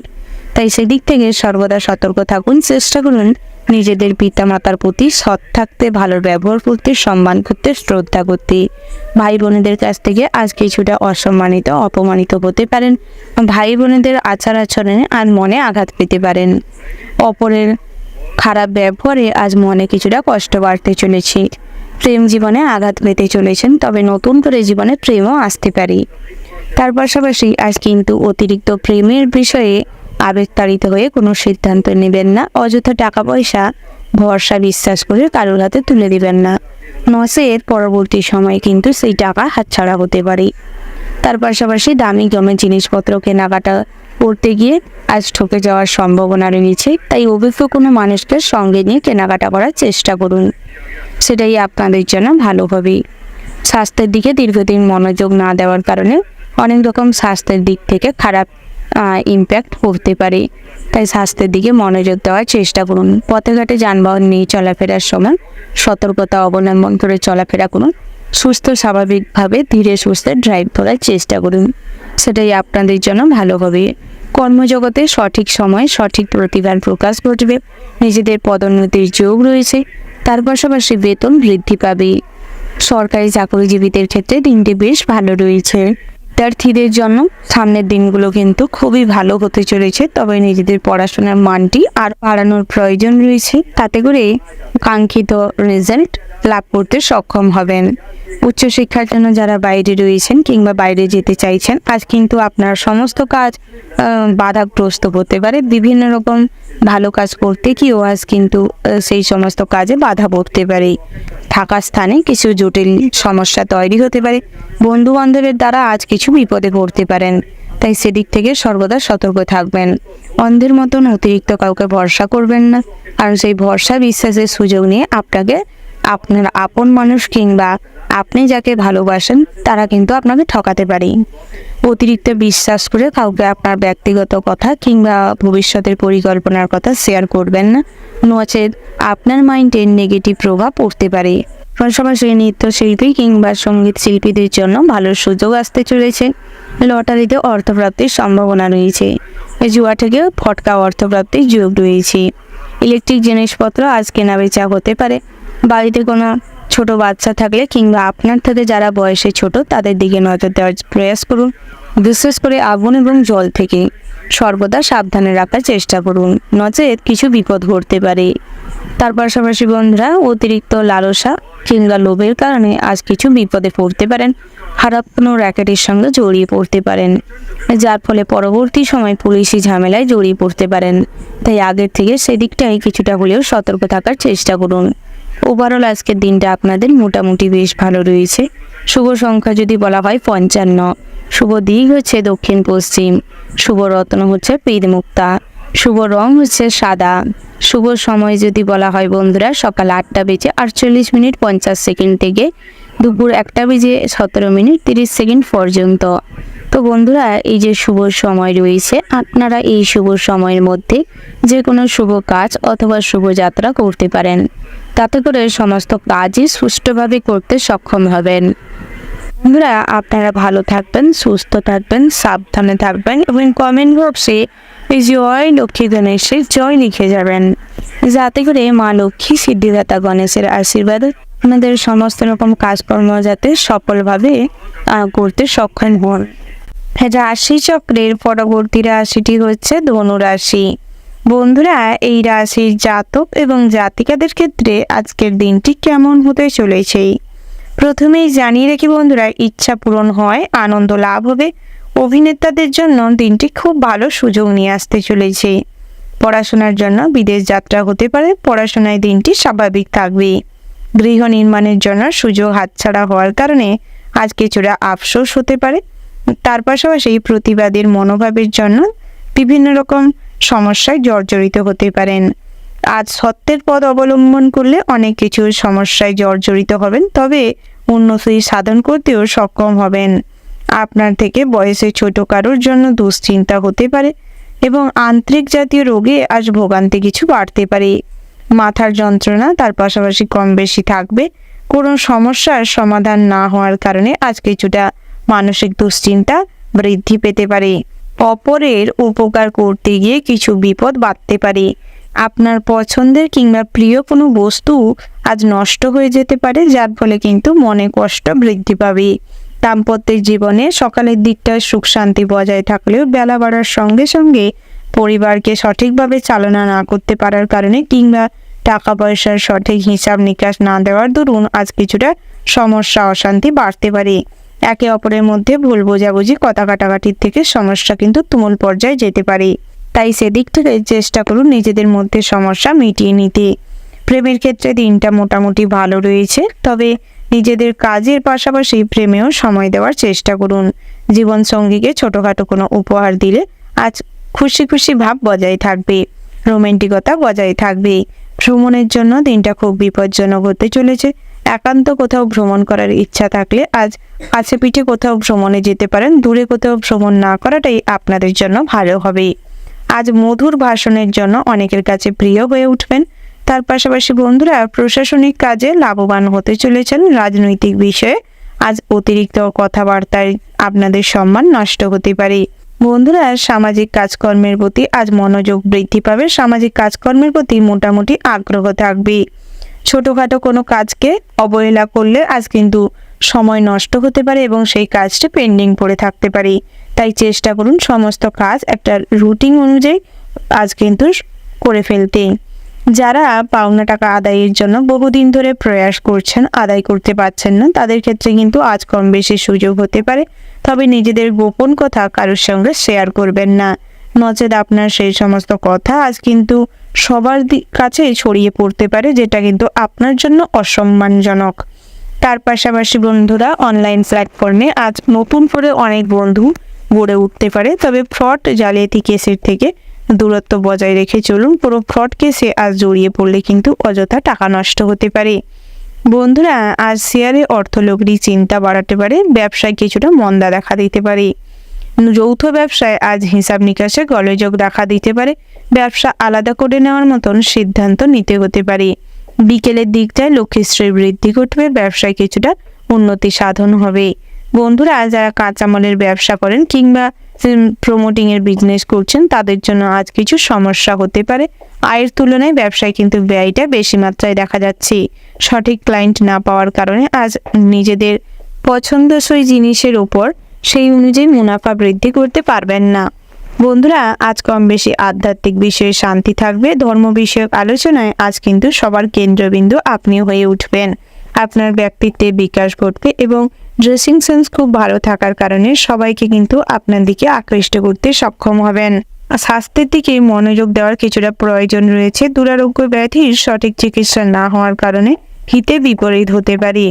তাই সেদিক থেকে সর্বদা সতর্ক থাকুন। চেষ্টা করুন নিজেদের পিতামাতার প্রতি সৎ থাকতে, ভালো ব্যবহার করতে, সম্মান করতে, শ্রদ্ধা করতে। ভাই বোনেদের কাছ থেকে আজ কিছুটা অসম্মানিত, অপমানিত হতে পারেন। ভাই বোনেদের আচার আচরণে আজ মনে আঘাত পেতে পারেন। অপরের খারাপ ব্যবহারে আজ মনে কিছুটা কষ্ট বাড়তে চলেছে। প্রেম জীবনে আঘাত পেতে চলেছেন, তবে নতুন করে জীবনে প্রেমও আসতে পারে। তার পাশাপাশি আজ কিন্তু অতিরিক্ত প্রেমের বিষয়ে আবেগতাড়িত হয়ে কোনো সিদ্ধান্ত নেবেন না। অযথা টাকা পয়সা ভরসা বিশ্বাস করে কারোর হাতে তুলে দিবেন না, নচেত পরবর্তী সময়ে কিন্তু সেই টাকা হাতছাড়া হতে পারে। তার পাশাপাশি দামি দামি জিনিসপত্র কেনাকাটা করতে গিয়ে আজ ঠকে যাওয়ার সম্ভাবনা রয়েছে। তাই অভিজ্ঞ কোনো মানুষকে সঙ্গে নিয়ে কেনাকাটা করার চেষ্টা করুন, সেটাই আপনাদের জন্য ভালো হবে। স্বাস্থ্যের দিকে দীর্ঘদিন মনোযোগ না দেওয়ার কারণে অনেক রকম স্বাস্থ্যের দিক থেকে খারাপ ইমপ্যাক্ট পড়তে পারে। তাই স্বাস্থ্যের দিকে মনোযোগ দেওয়ার চেষ্টা করুন। পথে ঘাটে যানবাহন নিয়ে চলাফেরার সময় সতর্কতা অবলম্বন করে চলাফেরা করুন। সুস্থ স্বাভাবিকভাবে ধীরে সুস্থে ড্রাইভ করার চেষ্টা করুন, সেটাই আপনাদের জন্য ভালো হবে। কর্মজগতে সঠিক সময় সঠিক প্রতিভার প্রকাশ ঘটবে। নিজেদের পদোন্নতির যোগ রয়েছে। তার পাশাপাশি বেতন বৃদ্ধি পাবে। সরকারি চাকরিজীবীদের ক্ষেত্রে দিনটি বেশ ভালো রয়েছে। বিদ্যার্থীদের জন্য সামনের দিনগুলো কিন্তু খুবই ভালো হতে চলেছে, তবে নিজেদের পড়াশোনার মানটি আর বাড়ানোর প্রয়োজন রয়েছে। তাতে করে কাঙ্ক্ষিত রেজাল্ট লাভ করতে সক্ষম হবেন। উচ্চশিক্ষার জন্য যারা বাইরে রয়েছেন কিংবা বাইরে যেতে চাইছেন, আজ কিন্তু আপনার সমস্ত কাজ বাধাগ্রস্ত হতে পারে। বিভিন্ন রকম ভালো কাজ করতে গিয়েও আজ কিন্তু সেই সমস্ত কাজে বাধা পড়তে পারে। থাকার স্থানে কিছু জটিল সমস্যা তৈরি হতে পারে। বন্ধু বান্ধবের দ্বারা আজ কিছু বিপদে পড়তে পারেন। তাই সেদিক থেকে সর্বদা সতর্ক থাকবেন। অন্ধের মতন অতিরিক্ত কাউকে ভরসা করবেন না, কারণ সেই ভরসা বিশ্বাসের সুযোগ নিয়ে আপনাকে আপনার আপন মানুষ কিংবা আপনি যাকে ভালোবাসেন তারা কিন্তু আপনাকে ঠকাতে পারে। অতিরিক্ত বিশ্বাস করে কাউকে আপনার ব্যক্তিগত কথা কিংবা ভবিষ্যতের পরিকল্পনার কথা শেয়ার করবেন না, নচেত আপনার মাইন্ডে নেগেটিভ প্রভাব পড়তে পারে। পাশাপাশি নৃত্যশিল্পী কিংবা সঙ্গীত শিল্পীদের জন্য ভালো সুযোগ আসতে চলেছে। লটারিতে অর্থপ্রাপ্তির সম্ভাবনা রয়েছে। জুয়া থেকে ফটকা অর্থপ্রাপ্তির যোগ রয়েছে। ইলেকট্রিক জিনিসপত্র আজ কেনা বেচা হতে পারে। বাড়িতে কোনো ছোট বাচ্চা থাকলে কিংবা আপনার থেকে যারা বয়সে ছোট তাদের দিকে নজর দেওয়ার প্রয়াস করুন। বিশেষ করে আগুন এবং জল থেকে সর্বদা সাবধানে রাখার চেষ্টা করুন, নচেত কিছু বিপদ ঘটতে পারে। তার পাশাপাশি বন্ধুরা, অতিরিক্ত লালসা কিংবা লোভের কারণে আজ কিছু বিপদে পড়তে পারেন। খারাপ কোনো র্যাকেটের সঙ্গে জড়িয়ে পড়তে পারেন, যার ফলে পরবর্তী সময় পুলিশি ঝামেলায় জড়িয়ে পড়তে পারেন। তাই আগের থেকে সেদিকটাই কিছুটা হলেও সতর্ক থাকার চেষ্টা করুন। ওভারঅল আজকের দিনটা আপনাদের মোটামুটি বেশ ভালো রয়েছে। শুভ সংখ্যা যদি বলা হয় 55, শুভ দিক হচ্ছে দক্ষিণ পশ্চিম, শুভ রত্ন হচ্ছে পীর মুক্তা, শুভ রং হচ্ছে সাদা। শুভ সময় যদি বলা হয় বন্ধুরা, সকাল 8:48:50 থেকে দুপুর 1:17:30 পর্যন্ত। তো বন্ধুরা, এই যে শুভ সময় রয়েছে, আপনারা এই শুভ সময়ের মধ্যে যে কোনো শুভ কাজ অথবা শুভযাত্রা করতে পারেন। তাতে করে সমস্ত কাজই সুষ্ঠুভাবে করতে সক্ষম হবেন। বন্ধুরা, আপনারা ভালো থাকবেন, সুস্থ থাকবেন, সাবধানে থাকবেন এবং কমেন্ট বক্সে এই জয় লক্ষ্মী গণেশের জয় লিখে যাবেন, যাতে করে মা লক্ষ্মী সিদ্ধিদাতা গণেশের আশীর্বাদে আপনাদের সমস্ত রকম কাজকর্ম যাতে সফলভাবে করতে সক্ষম হন। রাশি চক্রের পরবর্তী রাশিটি হচ্ছে ধনু রাশি। বন্ধুরা, এই রাশির জাতক এবং জাতিকাদের ক্ষেত্রে আজকের দিনটি কেমন হতে চলেছে। প্রথমেই জানিয়ে রাখি বন্ধুরা, ইচ্ছা পূরণ হয়, আনন্দ লাভ হবে। অভিনেতাদের জন্য দিনটি খুব ভালো সুযোগ নিয়ে আসতে চলেছে। পড়াশোনার জন্য বিদেশ যাত্রা হতে পারে, পড়াশোনায় দিনটি স্বাভাবিক থাকবে। গৃহ নির্মাণের জন্য সুযোগ হাতছাড়া হওয়ার কারণে আজ কিছুটা আফসোস হতে পারে। তার পাশাপাশি প্রতিবাদের মনোভাবের জন্য বিভিন্ন রকম সমস্যায় জর্জরিত হতে পারেন। আজ সত্যের পথ অবলম্বন করলে অনেক কিছুর সমস্যায় জর্জরিত হবেন, তবে উন্নতি সাধন করতেও সক্ষম হবেন। আপনার থেকে বয়সে ছোট কারোর জন্য দুশ্চিন্তা হতে পারে এবং আন্ত্রিক জাতীয় রোগে আজ ভোগান্তি কিছু বাড়তে পারে। মাথার যন্ত্রণা তার পাশাপাশি কম বেশি থাকবে। কোনো সমস্যার সমাধান না হওয়ার কারণে আজ কিছুটা মানসিক দুশ্চিন্তা বৃদ্ধি পেতে পারে। অপরের উপকার করতে গিয়ে কিছু বিপদ বাড়তে পারে। আপনার পছন্দের কিংবা প্রিয় কোনো বস্তু আজ নষ্ট হয়ে যেতে পারে, যার ফলে কিন্তু মনে কষ্ট বৃদ্ধি পাবে। দাম্পত্যের জীবনে সকালের দিকটায় সুখ শান্তি বজায় থাকলেও বেলা বাড়ার সঙ্গে সঙ্গে পরিবারকে সঠিকভাবে চালনা না করতে পারার কারণে কিংবা টাকা পয়সার সঠিক হিসাব নিকাশ না দেওয়ার দরুন আজ কিছুটা সমস্যা অশান্তি বাড়তে পারে। একে অপরের মধ্যে ভুল বোঝাবুঝি, কথা কাটাকাটির থেকে সমস্যা কিন্তু তুমুল পর্যায়ে যেতে পারে। তাই সেদিক থেকে চেষ্টা করুন নিজেদের মধ্যে সমস্যা মিটিয়ে নিতে। প্রেমের ক্ষেত্রে দিনটা মোটামুটি ভালো রয়েছে, তবে নিজেদের কাজের পাশাপাশি প্রেমেও সময় দেওয়ার চেষ্টা করুন। জীবনসঙ্গীকে ছোটোখাটো কোনো উপহার দিলে আজ খুশি খুশি ভাব বজায় থাকবে, রোমান্টিকতা বজায় থাকবে। ভ্রমণের জন্য দিনটা খুব বিপজ্জনক হতে চলেছে। একান্ত কোথাও ভ্রমণ করার ইচ্ছা থাকলে আজ কাছে পিঠে কোথাও ভ্রমণে যেতে পারেন। দূরে কোথাও ভ্রমণ না করাটাই আপনাদের জন্য ভালো হবে। আজ মধুর ভাষণের জন্য অনেকের কাছে প্রিয় হয়ে উঠবেন। তার পাশাপাশি বন্ধুরা, প্রশাসনিক কাজে লাভবান হতে চলেছেন। রাজনৈতিক বিষয়ে আজ অতিরিক্ত কথাবার্তায় আপনাদের সম্মান নষ্ট হতে পারে। বন্ধুরা, সামাজিক কাজকর্মের প্রতি আজ মনোযোগ বৃদ্ধি পাবে। সামাজিক কাজকর্মের প্রতি মোটামুটি আগ্রহ থাকবে। ছোটোখাটো কোনো কাজকে অবহেলা করলে আজ কিন্তু সময় নষ্ট হতে পারে এবং সেই কাজটি পেন্ডিং পড়ে থাকতে পারে। তাই চেষ্টা করুন সমস্ত কাজ একটা রুটিন অনুযায়ী আজ কিন্তু করে ফেলতে। যারা পাওনা টাকা আদায়ের জন্য বহুদিন ধরে প্রয়াস করছেন, আদায় করতে পারছেন না, তাদের ক্ষেত্রে কিন্তু আজ কম বেশি সুযোগ হতে পারে। তবে নিজেদের গোপন কথা কারোর সঙ্গে শেয়ার করবেন না, নচেত আপনার সেই সমস্ত কথা আজ কিন্তু সবার কাছে ছড়িয়ে পড়তে পারে, যেটা কিন্তু আপনার জন্য অসম্মানজনক। তার পাশাপাশি বন্ধুরা, অনলাইন প্ল্যাটফর্মে আজ নতুন করে অনেক বন্ধু গড়ে উঠতে পারে, তবে ফ্রড জালিয়াতি কেসের থেকে দূরত্ব বজায় রেখে চলুন। পুরো ফ্রড কেসে আজ জড়িয়ে পড়লে কিন্তু অযথা টাকা নষ্ট হতে পারে। বন্ধুরা, আজ শেয়ারে অর্থলগ্নি চিন্তা বাড়াতে পারে। ব্যবসায় কিছুটা মন্দা দেখা দিতে পারে। যৌথ ব্যবসায় আজ হিসাব নিকাশে গোলযোগ দেখা দিতে পারে। ব্যবসা আলাদা করে নেওয়ার মতন সিদ্ধান্ত নিতে হতে পারে। বিকেলের দিকটায় লক্ষ্মীশ্রী বৃদ্ধি ঘটবে, ব্যবসায় কিছুটা উন্নতি সাধন হবে। বন্ধুরা, যারা কাঁচামালের ব্যবসা করেন কিংবা প্রমোটিংয়ের বিজনেস করছেন, তাদের জন্য আজ কিছু সমস্যা হতে পারে। আয়ের তুলনায় ব্যবসায় কিন্তু ব্যয়টা বেশি মাত্রায় দেখা যাচ্ছে। সঠিক ক্লায়েন্ট না পাওয়ার কারণে আজ নিজেদের পছন্দসই জিনিসের উপর সেই অনুযায়ী মুনাফা বৃদ্ধি করতে পারবেন না। বন্ধুরা, আজ কম বেশি আধ্যাত্মিক বিষয়ে শান্তি থাকবে। ধর্ম বিষয়ক আলোচনায় আজ কিন্তু সবার কেন্দ্রবিন্দু আপনি হয়ে উঠবেন। আপনার ব্যক্তিত্বে বিকাশ ঘটবে এবং ড্রেসিং সেন্স খুব ভালো থাকার কারণে সবাইকে কিন্তু আপনার দিকে আকৃষ্ট করতে সক্ষম হবেন। স্বাস্থ্যের দিকে মনোযোগ দেওয়ার কিছুটা প্রয়োজন রয়েছে। দুরারোগ্য ব্যাধির সঠিক চিকিৎসা না হওয়ার কারণে হিতে বিপরীত হতে পারে।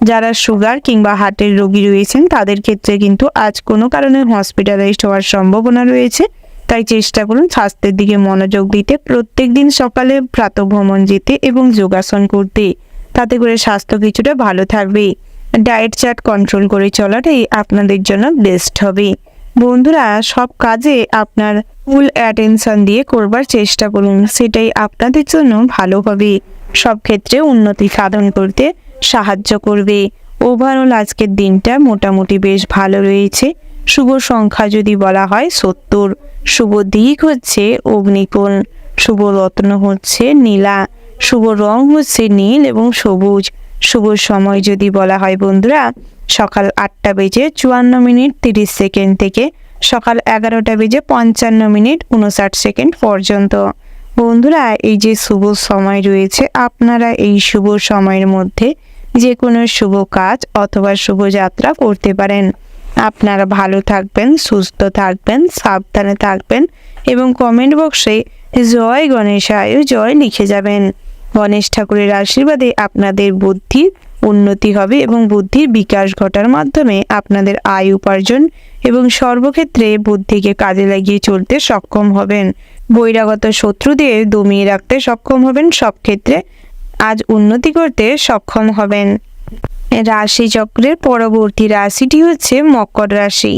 যারা সুগার কিংবা হার্টের রোগী রয়েছেন, তাদের ক্ষেত্রে কিন্তু আজ কোনো কারণে হসপিটালাইজড হওয়ার সম্ভাবনা রয়েছে। তাই চেষ্টা করুন স্বাস্থ্যের দিকে মনোযোগ দিতে, প্রত্যেকদিন সকালে প্রাতঃভ্রমণ যেতে এবং যোগাসন করতে। তাতে করে স্বাস্থ্য কিছুটা ভালো থাকবে। ডায়েট চার্ট কন্ট্রোল করে চলাটাই আপনাদের জন্য বেস্ট হবে। বন্ধুরা, সব কাজে আপনার ফুল অ্যাটেনশন দিয়ে করবার চেষ্টা করুন, সেটাই আপনাদের জন্য ভালো হবে। সব ক্ষেত্রে উন্নতি সাধন করতে সাহায্য করবে। ওভারঅল আজকের দিনটা মোটামুটি বেশ ভালো রয়েছে। শুভ সংখ্যা যদি বলা হয় 70, শুভ দিক হচ্ছে অগ্নিকোণ, শুভ রত্ন হচ্ছে নীলা, শুভ রং হচ্ছে নীল এবং সবুজ। শুভ সময় যদি বলা হয় বন্ধুরা, সকাল 8:54:30 থেকে সকাল 11:55:59 পর্যন্ত। বন্ধুরা, এই যে শুভ সময় রয়েছে, আপনারা এই শুভ সময়ের মধ্যে যে কোনো শুভ কাজ অথবা শুভযাত্রা করতে পারেন। আপনারা ভালো থাকবেন, সুস্থ থাকবেন, সাবধানে থাকবেন এবং কমেন্ট বক্সে জয় গণেশায় জয় লিখে যাবেন। গণেশ ঠাকুরের আশীর্বাদে আপনাদের বুদ্ধির উন্নতি হবে এবং বুদ্ধির বিকাশ ঘটার মাধ্যমে আপনাদের আয় উপার্জন এবং সর্বক্ষেত্রে বুদ্ধিকে কাজে লাগিয়ে চলতে সক্ষম হবেন। বহিরাগত শত্রুদের দমিয়ে রাখতে সক্ষম হবেন। সব ক্ষেত্রে আজ উন্নতি করতে সক্ষম হবেন। রাশিচক্রের পরবর্তী রাশিটি হচ্ছে মকর রাশি।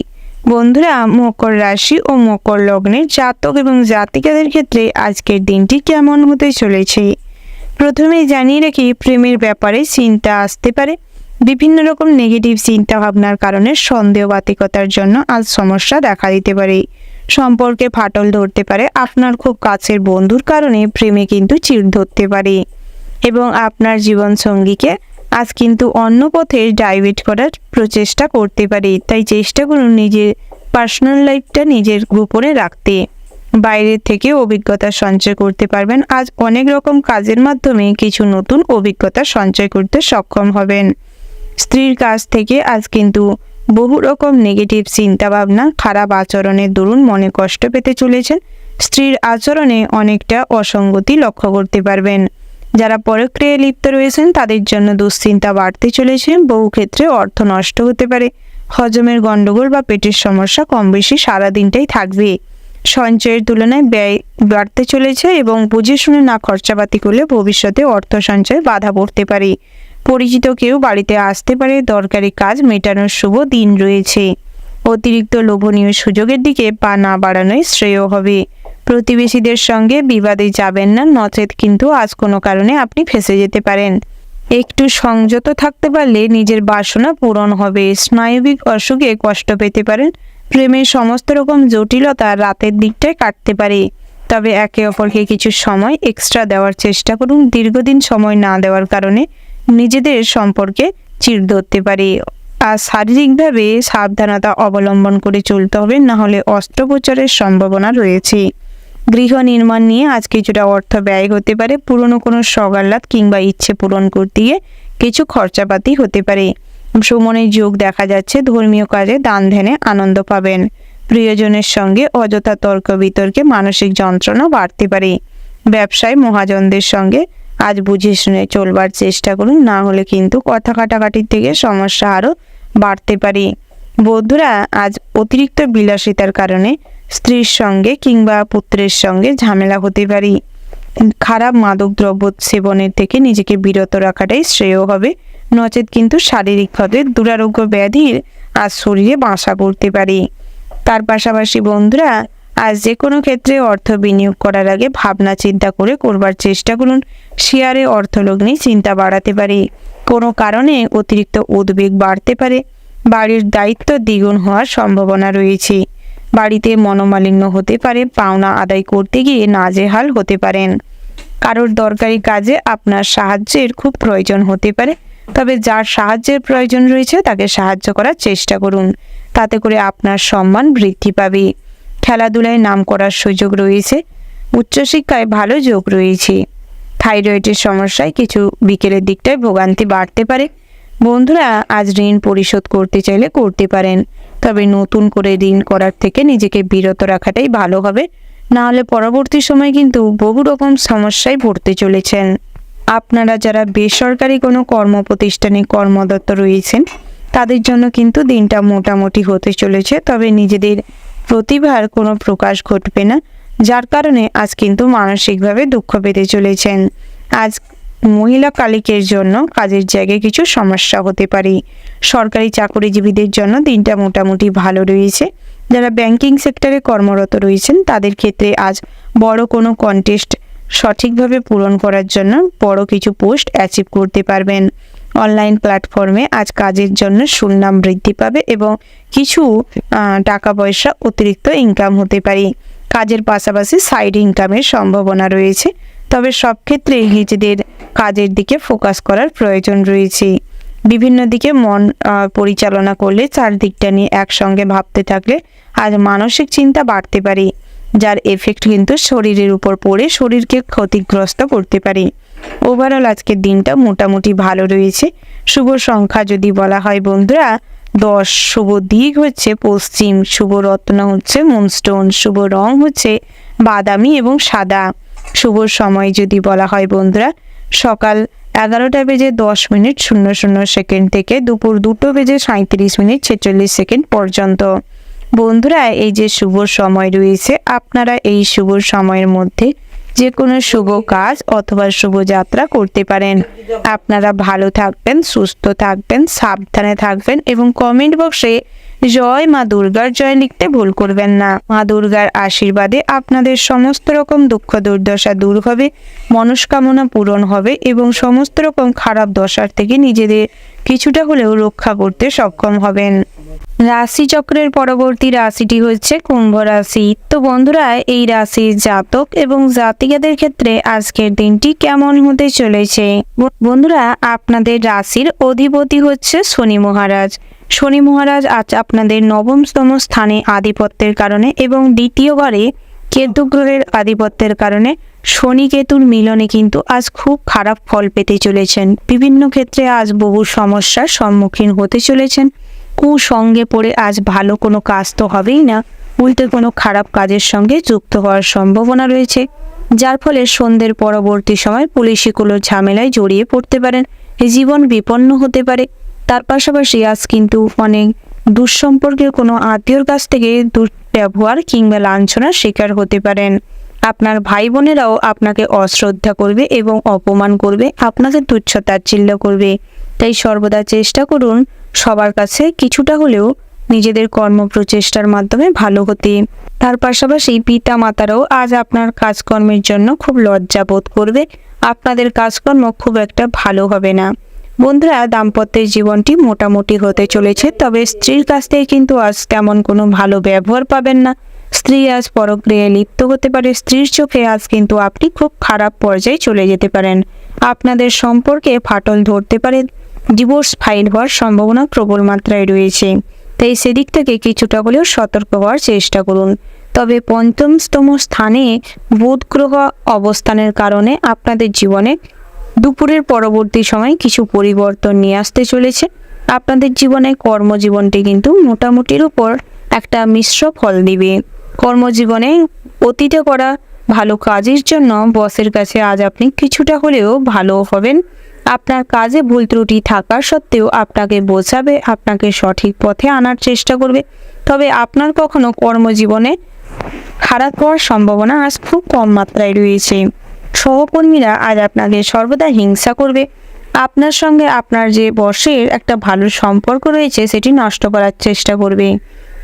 বন্ধুরা, মকর রাশি ও মকর লগ্নের জাতক এবং জাতিকাদের ক্ষেত্রে আজকের দিনটি কেমন হতে চলেছে। প্রথমেই জানিয়ে রাখি, প্রেমের ব্যাপারে চিন্তা আসতে পারে। বিভিন্ন রকম নেগেটিভ চিন্তা ভাবনার কারণে সন্দেহবাতিকতার জন্য আজ সমস্যা দেখা দিতে পারে। সম্পর্কে ফাটল ধরতে পারে। আপনার খুব কাছের বন্ধুর কারণে প্রেমে কিন্তু চিড় ধরতে পারে এবং আপনার জীবনসঙ্গীকে আজ কিন্তু অন্য পথে ডাইভার্ট করার প্রচেষ্টা করতে পারে। তাই চেষ্টা করুন নিজের পার্সোনাল লাইফটা নিজের গোপনে রাখতে। বাইরের থেকে অভিজ্ঞতা সঞ্চয় করতে পারবেন। আজ অনেক রকম কাজের মাধ্যমে কিছু নতুন অভিজ্ঞতা সঞ্চয় করতে সক্ষম হবেন। স্ত্রীর কাছ থেকে আজ কিন্তু বহু রকম নেগেটিভ চিন্তাভাবনা, খারাপ আচরণের দরুন মনে কষ্ট পেতে চলেছেন। স্ত্রীর আচরণে অনেকটা অসঙ্গতি লক্ষ্য করতে পারবেন। যারা পরক্রিয়ায় লিপ্ত রয়েছেন তাদের জন্য দুশ্চিন্তা বাড়তে চলেছে। বহু ক্ষেত্রে অর্থ নষ্ট হতে পারে। হজমের গণ্ডগোল বা পেটের সমস্যা কম বেশি সারাদিনটাই থাকবে। সঞ্চয়ের তুলনায় ব্যয় বাড়তে চলেছে এবং বুঝে শুনে না খরচাপাতি করলে ভবিষ্যতে অর্থ সঞ্চয়ে বাধা পড়তে পারে। পরিচিত কেউ বাড়িতে আসতে পারে। দরকারি কাজ মেটানোর শুভ দিন রয়েছে। অতিরিক্ত লোভনীয় সুযোগের দিকে পা না বাড়ানোই শ্রেয় হবে। প্রতিবেশীদের সঙ্গে বিবাদে যাবেন না, নচেত কিন্তু আজ কোনো কারণে আপনি ফেঁসে যেতে পারেন। একটু সংযত থাকতে পারলে নিজের বাসনা পূরণ হবে। স্নায়বিক অসুখে কষ্ট পেতে পারেন। প্রেমের সমস্ত রকম জটিলতা রাতের দিকটায় কাটতে পারে। তবে একে অপরকে কিছু সময় এক্সট্রা দেওয়ার চেষ্টা করুন। দীর্ঘদিন সময় না দেওয়ার কারণে নিজেদের সম্পর্কে চিড় ধরতে পারে। আর শারীরিকভাবে সাবধানতা অবলম্বন করে চলতে হবে, না হলে অস্ত্রোপচারের সম্ভাবনা রয়েছে। গৃহ নির্মাণ নিয়ে আজ কিছুটা অর্থ ব্যয় হতে পারে। পুরনো কোনো সগাল্লাদ কিংবা ইচ্ছে পূরণ করতে গিয়ে কিছু খরচাপাতি হতে পারে। ভ্রমণের যোগ দেখা যাচ্ছে। ধর্মীয় কাজে দান ধ্যানে আনন্দ পাবেন। প্রিয়জনের সঙ্গে অযথা তর্ক বিতর্কে মানসিক যন্ত্রণা বাড়তে পারে। ব্যবসায় মহাজনদের সঙ্গে আজ বুঝে শুনে চলবার চেষ্টা করুন, না হলে কিন্তু কথা কাটাকাটির থেকে সমস্যা আরও বাড়তে পারে। বন্ধুরা, আজ অতিরিক্ত বিলাসিতার কারণে স্ত্রীর সঙ্গে কিংবা পুত্রের সঙ্গে ঝামেলা হতে পারে। খারাপ মাদক দ্রব্য সেবনের থেকে নিজেকে বিরত রাখাটাই শ্রেয় হবে, নচেত কিন্তু শারীরিকভাবে দুরারোগ্য ব্যাধির আজ শরীরে বাসা করতে পারে। তার পাশাপাশি বন্ধুরা, আজ যে কোনো ক্ষেত্রে অর্থ বিনিয়োগ করার আগে ভাবনা চিন্তা করে করবার চেষ্টা করুন। শেয়ারে অর্থলগ্নি চিন্তা বাড়াতে পারে। কোনো কারণে অতিরিক্ত উদ্বেগ বাড়তে পারে। বাড়ির দায়িত্ব দ্বিগুণ হওয়ার সম্ভাবনা রয়েছে। বাড়িতে মনোমালিন্য হতে পারে। পাওনা আদায় করতে গিয়ে নাজেহাল হতে পারেন। কারোর দরকারি কাজে আপনার সাহায্যের খুব প্রয়োজন হতে পারে। তবে যার সাহায্যের প্রয়োজন রয়েছে তাকে সাহায্য করার চেষ্টা করুন। তাতে করে আপনার সম্মান বৃদ্ধি পাবে। খেলাধুলায় নাম করার সুযোগ রয়েছে। উচ্চশিক্ষায় ভালো যোগ রয়েছে। থাইরয়েডের সমস্যায় কিছু বিকেলের দিকটায় ভোগান্তি বাড়তে পারে। বন্ধুরা, আজ ঋণ পরিশোধ করতে চাইলে করতে পারেন, তবে নতুন করে ঋণ করার থেকে নিজেকে বিরত রাখাটাই ভালো হবে, না হলে পরবর্তী সময় কিন্তু বহু রকম সমস্যায় পড়তে চলেছেন। আপনারা যারা বেসরকারি কোনো কর্মপ্রতিষ্ঠানে কর্মরত রয়েছেন তাদের জন্য কিন্তু দিনটা মোটামুটি হতে চলেছে, তবে নিজেদের প্রতিভার কোনো প্রকাশ ঘটবে না, যার কারণে আজ কিন্তু মানসিকভাবে দুঃখ পেতে চলেছেন। আজ মহিলা কালিকের জন্য কাজের জায়গায় কিছু সমস্যা হতে পারে। সরকারি চাকরিজীবীদের জন্য দিনটা মোটামুটি ভালো রয়েছে। যারা ব্যাংকিং সেক্টরে কর্মরত রয়েছেন তাদের ক্ষেত্রে আজ বড় কোনো কন্টেস্ট সঠিকভাবে পূরণ করার জন্য বড় কিছু পোস্ট অ্যাচিভ করতে পারবেন। অনলাইন প্ল্যাটফর্মে আজ কাজের জন্য সুনাম বৃদ্ধি পাবে এবং কিছু টাকা পয়সা অতিরিক্ত ইনকাম হতে পারে। কাজের পাশাপাশি সাইড ইনকামের সম্ভাবনা রয়েছে, তবে সব ক্ষেত্রেই নিজেদের কাজের দিকে ফোকাস করার প্রয়োজন রয়েছে। বিভিন্ন দিকে মন পরিচালনা করলে চারদিকটা নিয়ে একসঙ্গে ভাবতে থাকলে আজ মানসিক চিন্তা বাড়তে পারে, যার এফেক্ট কিন্তু শরীরের উপর পড়ে শরীরকে ক্ষতিগ্রস্ত করতে পারে। ওভারঅল আজকের দিনটা মোটামুটি ভালো রয়েছে। শুভ সংখ্যা যদি বলা হয় বন্ধুরা 10, শুভ দিক হচ্ছে পশ্চিম, শুভ রত্ন হচ্ছে মুনস্টোন, শুভ রং হচ্ছে বাদামি এবং সাদা। শুভ সময় যদি বলা হয় বন্ধুরা সকাল 11:10:00 থেকে দুপুর 2:37:46 পর্যন্ত। বন্ধুরা এই যে শুভ সময় রয়েছে, আপনারা এই শুভ সময়ের মধ্যে যে কোনো শুভ কাজ অথবা শুভ যাত্রা করতে পারেন। আপনারা ভালো থাকবেন, সুস্থ থাকবেন, সাবধানে থাকবেন এবং কমেন্ট বক্সে জয় মা দুর্গার জয় লিখতে ভুল করবেন না। মা দুর্গার আশীর্বাদে আপনাদের সমস্ত রকম দুঃখ দুর্দশা দূর হবে, মনস্কামনা পূরণ হবে এবং সমস্ত রকম খারাপ দশার থেকে নিজেদের কিছুটা হলেও রক্ষা করতে সক্ষম হবেন। রাশিচক্রের পরবর্তী রাশিটি হচ্ছে কুম্ভ রাশি। তো বন্ধুরা এই রাশির জাতক এবং জাতিকাদের ক্ষেত্রে আজকের দিনটি কেমন হতে চলেছে? বন্ধুরা আপনাদের রাশির অধিপতি হচ্ছে শনি মহারাজ। শনি মহারাজ আজ আপনাদের নবমতম স্থানে আধিপত্যের কারণে এবং দ্বিতীয় ঘরে কেতু গ্রহের আধিপত্যের কারণে শনি কেতুর মিলনে কিন্তু আজ খুব খারাপ ফল পেতে চলেছেন। বিভিন্ন ক্ষেত্রে আজ বহু সমস্যার সম্মুখীন হতে চলেছেন। কুসঙ্গে পড়ে আজ ভালো কোনো কাজ তো হবেই না, উল্টে কোনো খারাপ কাজের সঙ্গে যুক্ত হওয়ার সম্ভাবনা রয়েছে, যার ফলে সন্ধ্যের পরবর্তী সময় পুলিশি কোনো ঝামেলায় জড়িয়ে পড়তে পারেন, জীবন বিপন্ন হতে পারে। তার পাশাপাশি আজ কিন্তু অনেক দুঃসম্পর্কের কোনো আত্মীয়র কাছ থেকে দুর্ব্যবহার কিংবা লাঞ্ছনার শিকার হতে পারেন। আপনার ভাই বোনেরাও আপনাকে অশ্রদ্ধা করবে এবং অপমান করবে, আপনাকে তুচ্ছ-তাচ্ছিল্য করবে। তাই সর্বদা চেষ্টা করুন সবার কাছে কিছুটা হলেও নিজেদের কর্মপ্রচেষ্টার মাধ্যমে ভালো হতে। তার পাশাপাশি পিতা মাতারাও আজ আপনার কাজকর্মের জন্য খুব লজ্জা বোধ করবে, আপনাদের কাজকর্ম খুব একটা ভালো হবে না। বন্ধুরা দাম্পত্যের জীবনটি মোটামুটি হতে চলেছে, তবে স্ত্রীর কাছ থেকে কিন্তু আজ তেমন কোনো ভালো ব্যবহার পাবেন না। স্ত্রী আজ পরক্রিয়ায় লিপ্ত হতে পারে, স্ত্রীর চোখে আজ কিন্তু আপনি খুব খারাপ পর্যায়ে চলে যেতে পারেন। আপনাদের সম্পর্কে ফাটল ধরতে পারে, ডিভোর্স ফাইল হওয়ার সম্ভাবনা প্রবল মাত্রায় রয়েছে। তাই সেদিক থেকে কিছুটা হলেও সতর্ক হওয়ার চেষ্টা করুন। তবে পঞ্চমতম স্থানে বুধ গ্রহ অবস্থানের কারণে আপনাদের জীবনে দুপুরের পরবর্তী সময় কিছু পরিবর্তন নিয়ে আসতে চলেছে। আপনাদের জীবনে কর্মজীবনটি কিন্তু মোটামুটির উপর একটা মিশ্র ফল দিবে। কর্মজীবনে অতীতে করা ভালো কাজের জন্য বসের কাছে আজ আপনি কিছুটা হলেও ভালো হবেন। আপনার কাজে ভুল ত্রুটি থাকা সত্ত্বেও আপনাকে বোঝাবে, আপনাকে সঠিক পথে আনার চেষ্টা করবে। তবে আপনার কখনো কর্মজীবনে খারাপ হওয়ার সম্ভাবনা আজ খুব কম মাত্রায় রয়েছে। সহকর্মীরা আজ আপনাকে সর্বদা হিংসা করবে, আপনার সঙ্গে আপনার যে বসের একটা ভালো সম্পর্ক রয়েছে সেটি নষ্ট করার চেষ্টা করবে।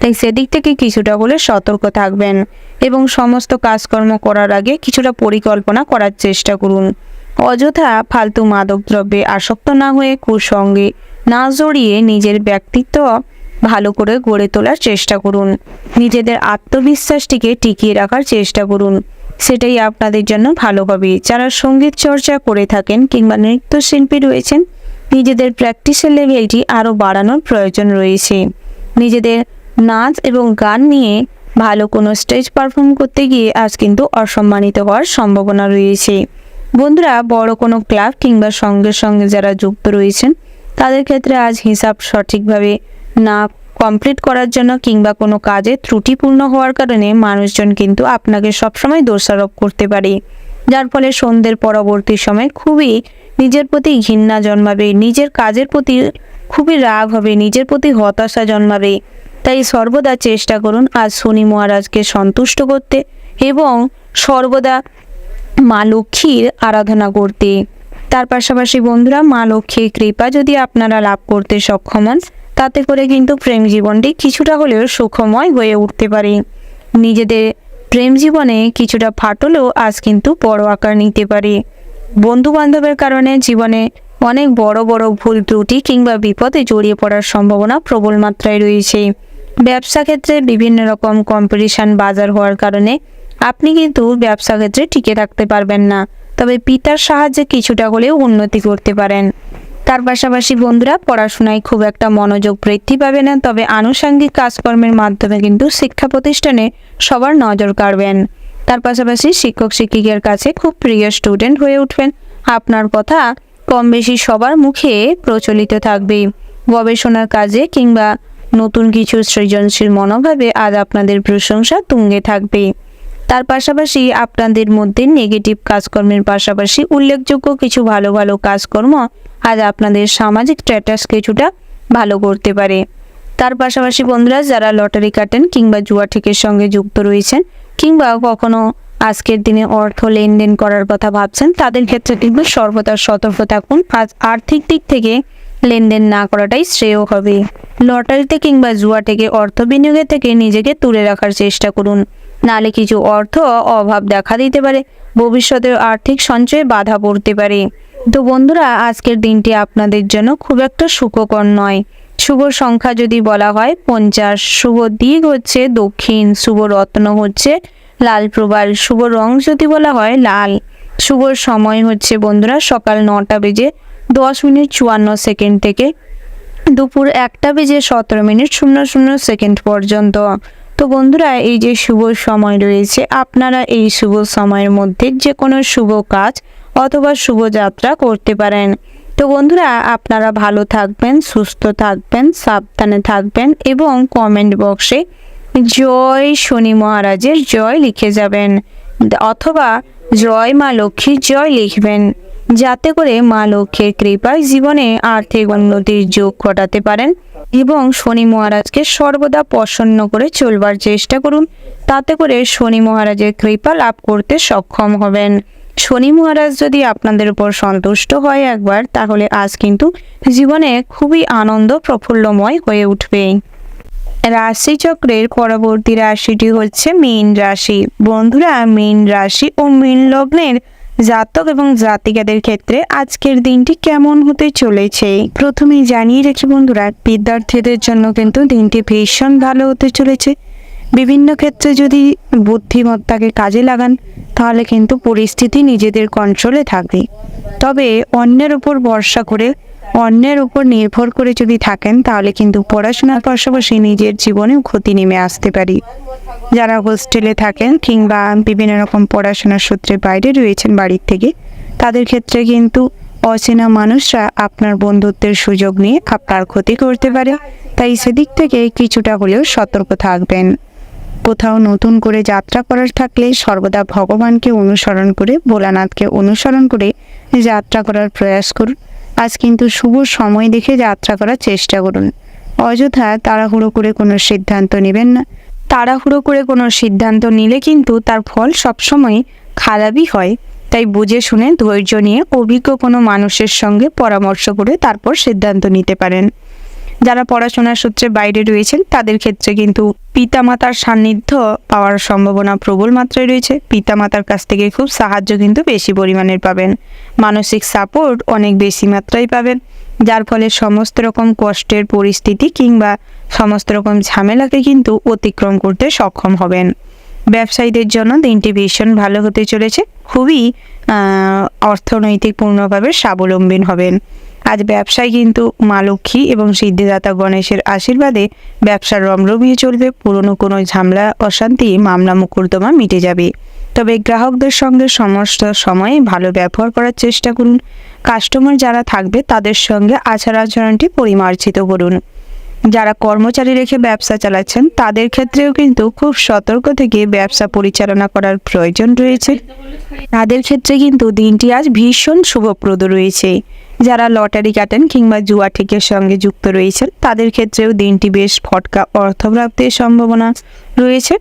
তাই সেদিক থেকে কিছুটা হলে সতর্ক থাকবেন এবং সমস্ত কাজকর্ম করার আগে কিছুটা পরিকল্পনা করার চেষ্টা করুন। অযথা ফালতু মাদকদ্রব্যে আসক্ত না হয়ে কুসঙ্গে না জড়িয়ে নিজের ব্যক্তিত্ব ভালো করে গড়ে তোলার চেষ্টা করুন। নিজেদের আত্মবিশ্বাসটিকে টিকিয়ে রাখার চেষ্টা করুন, সেটাই আপনাদের জন্য ভালো হবে। যারা সঙ্গীত চর্চা করে থাকেন কিংবা নৃত্যশিল্পী রয়েছেন, নিজেদের প্র্যাকটিসের লেভেলটি আরও বাড়ানোর প্রয়োজন রয়েছে। নিজেদের নাচ এবং গান নিয়ে ভালো কোনো স্টেজ পারফর্ম করতে গিয়ে আজ কিন্তু অসম্মানিত হওয়ার সম্ভাবনা রয়েছে। বন্ধুরা বড় কোনো ক্লাব কিংবা সঙ্গে সঙ্গে যারা যুক্ত রয়েছেন তাদের ক্ষেত্রে আজ হিসাব সঠিকভাবে না কমপ্লিট করার জন্য কিংবা কোনো কাজে ত্রুটিপূর্ণ হওয়ার কারণে মানুষজন কিন্তু আপনাকে সবসময় দোষারোপ করতে পারে, যার ফলে সন্ধ্যের পরবর্তী সময় খুবই নিজের প্রতি ঘৃণা জন্মাবে, নিজের কাজের প্রতি খুবই রাগ হবে, নিজের প্রতি হতাশা জন্মাবে। তাই সর্বদা চেষ্টা করুন আজ শনি মহারাজকে সন্তুষ্ট করতে এবং সর্বদা মা লক্ষ্মীর আরাধনা করতে। তার পাশাপাশি বন্ধুরা, মা লক্ষ্মীর কৃপা যদি আপনারা লাভ করতে সক্ষম হন, তাতে করে কিন্তু প্রেম জীবনটি কিছুটা হলেও সুখময় হয়ে উঠতে পারে। নিজেদের প্রেম জীবনে কিছুটা ফাটলেও আজ কিন্তু বড় আকার নিতে পারে। বন্ধু বান্ধবের কারণে জীবনে অনেক বড় বড় ভুল ত্রুটি কিংবা বিপদে জড়িয়ে পড়ার সম্ভাবনা প্রবল মাত্রায় রয়েছে। ব্যবসা ক্ষেত্রে বিভিন্ন রকম কম্পিটিশন বাজার হওয়ার কারণে আপনি কিন্তু ব্যবসা ক্ষেত্রে টিকে থাকতে পারবেন না, তবে পিতার সাহায্যে কিছুটা হলেও উন্নতি করতে পারেন। তার পাশাপাশি বন্ধুরা, পড়াশোনায় খুব একটা মনোযোগ বৃদ্ধি পাবে না, তবে আনুষঙ্গিক কাজকর্মের মাধ্যমে কিন্তু শিক্ষা প্রতিষ্ঠানে সবার নজর কাড়বেন। তার পাশাপাশি শিক্ষক শিক্ষিকার কাছে খুব প্রিয় স্টুডেন্ট হয়ে উঠবেন। আপনার কথা কম বেশি সবার মুখে প্রচলিত থাকবে। গবেষণার কাজে কিংবা নতুন কিছু সৃজনশীল মনোভাবে আজ আপনাদের প্রশংসা তুঙ্গে থাকবে। তার পাশাপাশি আপনাদের মধ্যে নেগেটিভ কাজকর্মের পাশাপাশি উল্লেখযোগ্য কিছু ভালো ভালো কাজকর্ম আজ আপনাদের সামাজিক স্ট্যাটাস কিছুটা ভালো করতে পারে। তার পাশাপাশি বন্ধুরা, যারা লটারি কাটেন কিংবা জুয়া ঠিকের সঙ্গে যুক্ত রয়েছেন কিংবা কখনো আজকের দিনে অর্থ লেনদেন করার কথা ভাবছেন, তাদের ক্ষেত্রে কিন্তু সর্বদা সতর্ক থাকুন। আজ আর্থিক দিক থেকে লেনদেন না করাটাই শ্রেয় হবে। লটারিতে কিংবা জুয়া থেকে অর্থ বিনিয়োগের থেকে নিজেকে দূরে রাখার চেষ্টা করুন, নালে কিছু অর্থ অভাব দেখা দিতে পারে, ভবিষ্যতে আর্থিক সঞ্চয়ে বাধা পড়তে পারে। তো বন্ধুরা, আজকের দিনটি আপনাদের জন্য খুব একটা সুখকর নয়। শুভ সংখ্যা যদি বলা হয় 50, শুভ দিক হচ্ছে দক্ষিণ, শুভ রত্ন হচ্ছে লাল প্রবাল, শুভ রং যদি বলা হয় লাল, শুভ সময় হচ্ছে বন্ধুরা সকাল 9টা বেজে 10 মিনিট 54 সেকেন্ড থেকে দুপুর 1টা বেজে 17 মিনিট 00 সেকেন্ড পর্যন্ত। তো বন্ধুরা, এই যে শুভ সময় রয়েছে, আপনারা এই শুভ সময়ের মধ্যে যে কোনো শুভ কাজ অথবা শুভ যাত্রা করতে পারেন। তো বন্ধুরা, আপনারা ভালো থাকবেন, সুস্থ থাকবেন, সাবধানে থাকবেন এবং কমেন্ট বক্সে জয় শনি মহারাজের জয় লিখে যাবেন অথবা জয় মা লক্ষ্মীর জয় লিখবেন, যাতে করে মা লক্ষ্মীর কৃপায় জীবনে আর্থিক উন্নতির যোগ ঘটাতে পারেন এবং শনি মহারাজকে সর্বদা প্রসন্ন করে চলবার চেষ্টা করুন। তাতে করে শনি মহারাজের কৃপা লাভ করতে সক্ষম হবেন। শনি মহারাজ যদি আপনাদের উপর সন্তুষ্ট হয় একবার, তাহলে আজ কিন্তু জীবনে খুবই আনন্দ প্রফুল্লময় হয়ে উঠবে। রাশিচক্রের পরবর্তী রাশিটি হচ্ছে মীন রাশি। বন্ধুরা, মীন রাশি ও মীন লগ্নের জাতক এবং জাতিকাদের ক্ষেত্রে আজকের দিনটি কেমন হতে চলেছে প্রথমেই জানিয়ে রাখি বন্ধুরা, বিদ্যার্থীদের জন্য কিন্তু দিনটি ভীষণ ভালো হতে চলেছে। বিভিন্ন ক্ষেত্রে যদি বুদ্ধিমত্তাকে কাজে লাগান, তাহলে কিন্তু পরিস্থিতি নিজেদের কন্ট্রোলে থাকবে। তবে অন্যের উপর ভরসা করে, অন্যের উপর নির্ভর করে যদি থাকেন, তাহলে কিন্তু পড়াশোনার পাশাপাশি নিজের জীবনেও ক্ষতি নেমে আসতে পারে। যারা হোস্টেলে থাকেন কিংবা বিভিন্ন রকম পড়াশোনার সূত্রে বাইরে রয়েছেন বাড়ির থেকে, তাদের ক্ষেত্রে কিন্তু অচেনা মানুষরা আপনার বন্ধুত্বের সুযোগ নিয়ে আপনার ক্ষতি করতে পারে। তাই সেদিক থেকে কিছুটা হলেও সতর্ক থাকবেন। কোথাও নতুন করে যাত্রা করার থাকলে সর্বদা ভগবানকে অনুসরণ করে, ভোলানাথকে অনুসরণ করে যাত্রা করার প্রয়াস করুন। আজ কিন্তু শুভ সময় দেখে যাত্রা করার চেষ্টা করুন। অযথা তাড়াহুড়ো করে কোনো সিদ্ধান্ত নেবেন না। তাড়াহুড়ো করে কোনো সিদ্ধান্ত নিলে কিন্তু তার ফল সবসময় খারাপই হয়। তাই বুঝে শুনে ধৈর্য নিয়ে অভিজ্ঞ কোনো মানুষের সঙ্গে পরামর্শ করে তারপর সিদ্ধান্ত নিতে পারেন। যারা পড়াশোনার সূত্রে বাইরে রয়েছেন, তাদের ক্ষেত্রে কিন্তু পিতামাতার সান্নিধ্য পাওয়ার সম্ভাবনা প্রবল মাত্রায় রয়েছে। পিতামাতার কাছ থেকে খুব সাহায্য কিন্তু বেশি পরিমাণের পাবেন। মানসিক সাপোর্ট অনেক বেশি মাত্রায় পাবেন, যার ফলে সমস্ত রকম কষ্টের পরিস্থিতি কিংবা সমস্ত রকম ঝামেলাকে কিন্তু অতিক্রম করতে সক্ষম হবেন। ব্যবসায়ীদের জন্য দিনটি ভীষণ ভালো হতে চলেছে। খুবই অর্থনৈতিক পূর্ণভাবে স্বাবলম্বী হবেন। আজ ব্যবসায় কিন্তু মা লক্ষ্মী এবং সিদ্ধিদাতা গণেশের আশীর্বাদে ব্যবসার রমরমিয়ে চলবে। পুরনো কোনো ঝামেলা, অশান্তি, মামলা মোকদ্দমা মিটে যাবে। তবে গ্রাহকদের সঙ্গে সমস্ত সময়ে ভালো ব্যবহার করার চেষ্টা করুন। কাস্টমার যারা থাকবে তাদের সঙ্গে আচার আচরণটি পরিমার্জিত করুন। যারা কর্মচারী রেখে ব্যবসা চালাচ্ছেন, তাদের ক্ষেত্রেও কিন্তু খুব সতর্ক থেকে ব্যবসা পরিচালনা করার প্রয়োজন রয়েছে। তাদের ক্ষেত্রে কিন্তু দিনটি আজ ভীষণ শুভপ্রদ রয়েছে। যারা লটারি কাটেন কিংবা জুয়া ঠিকের সঙ্গে যুক্ত রয়েছেন তাদের ক্ষেত্রেও দিনটি বেশ ফটকা অর্থপ্রাপ্তির সম্ভাবনা রয়েছে।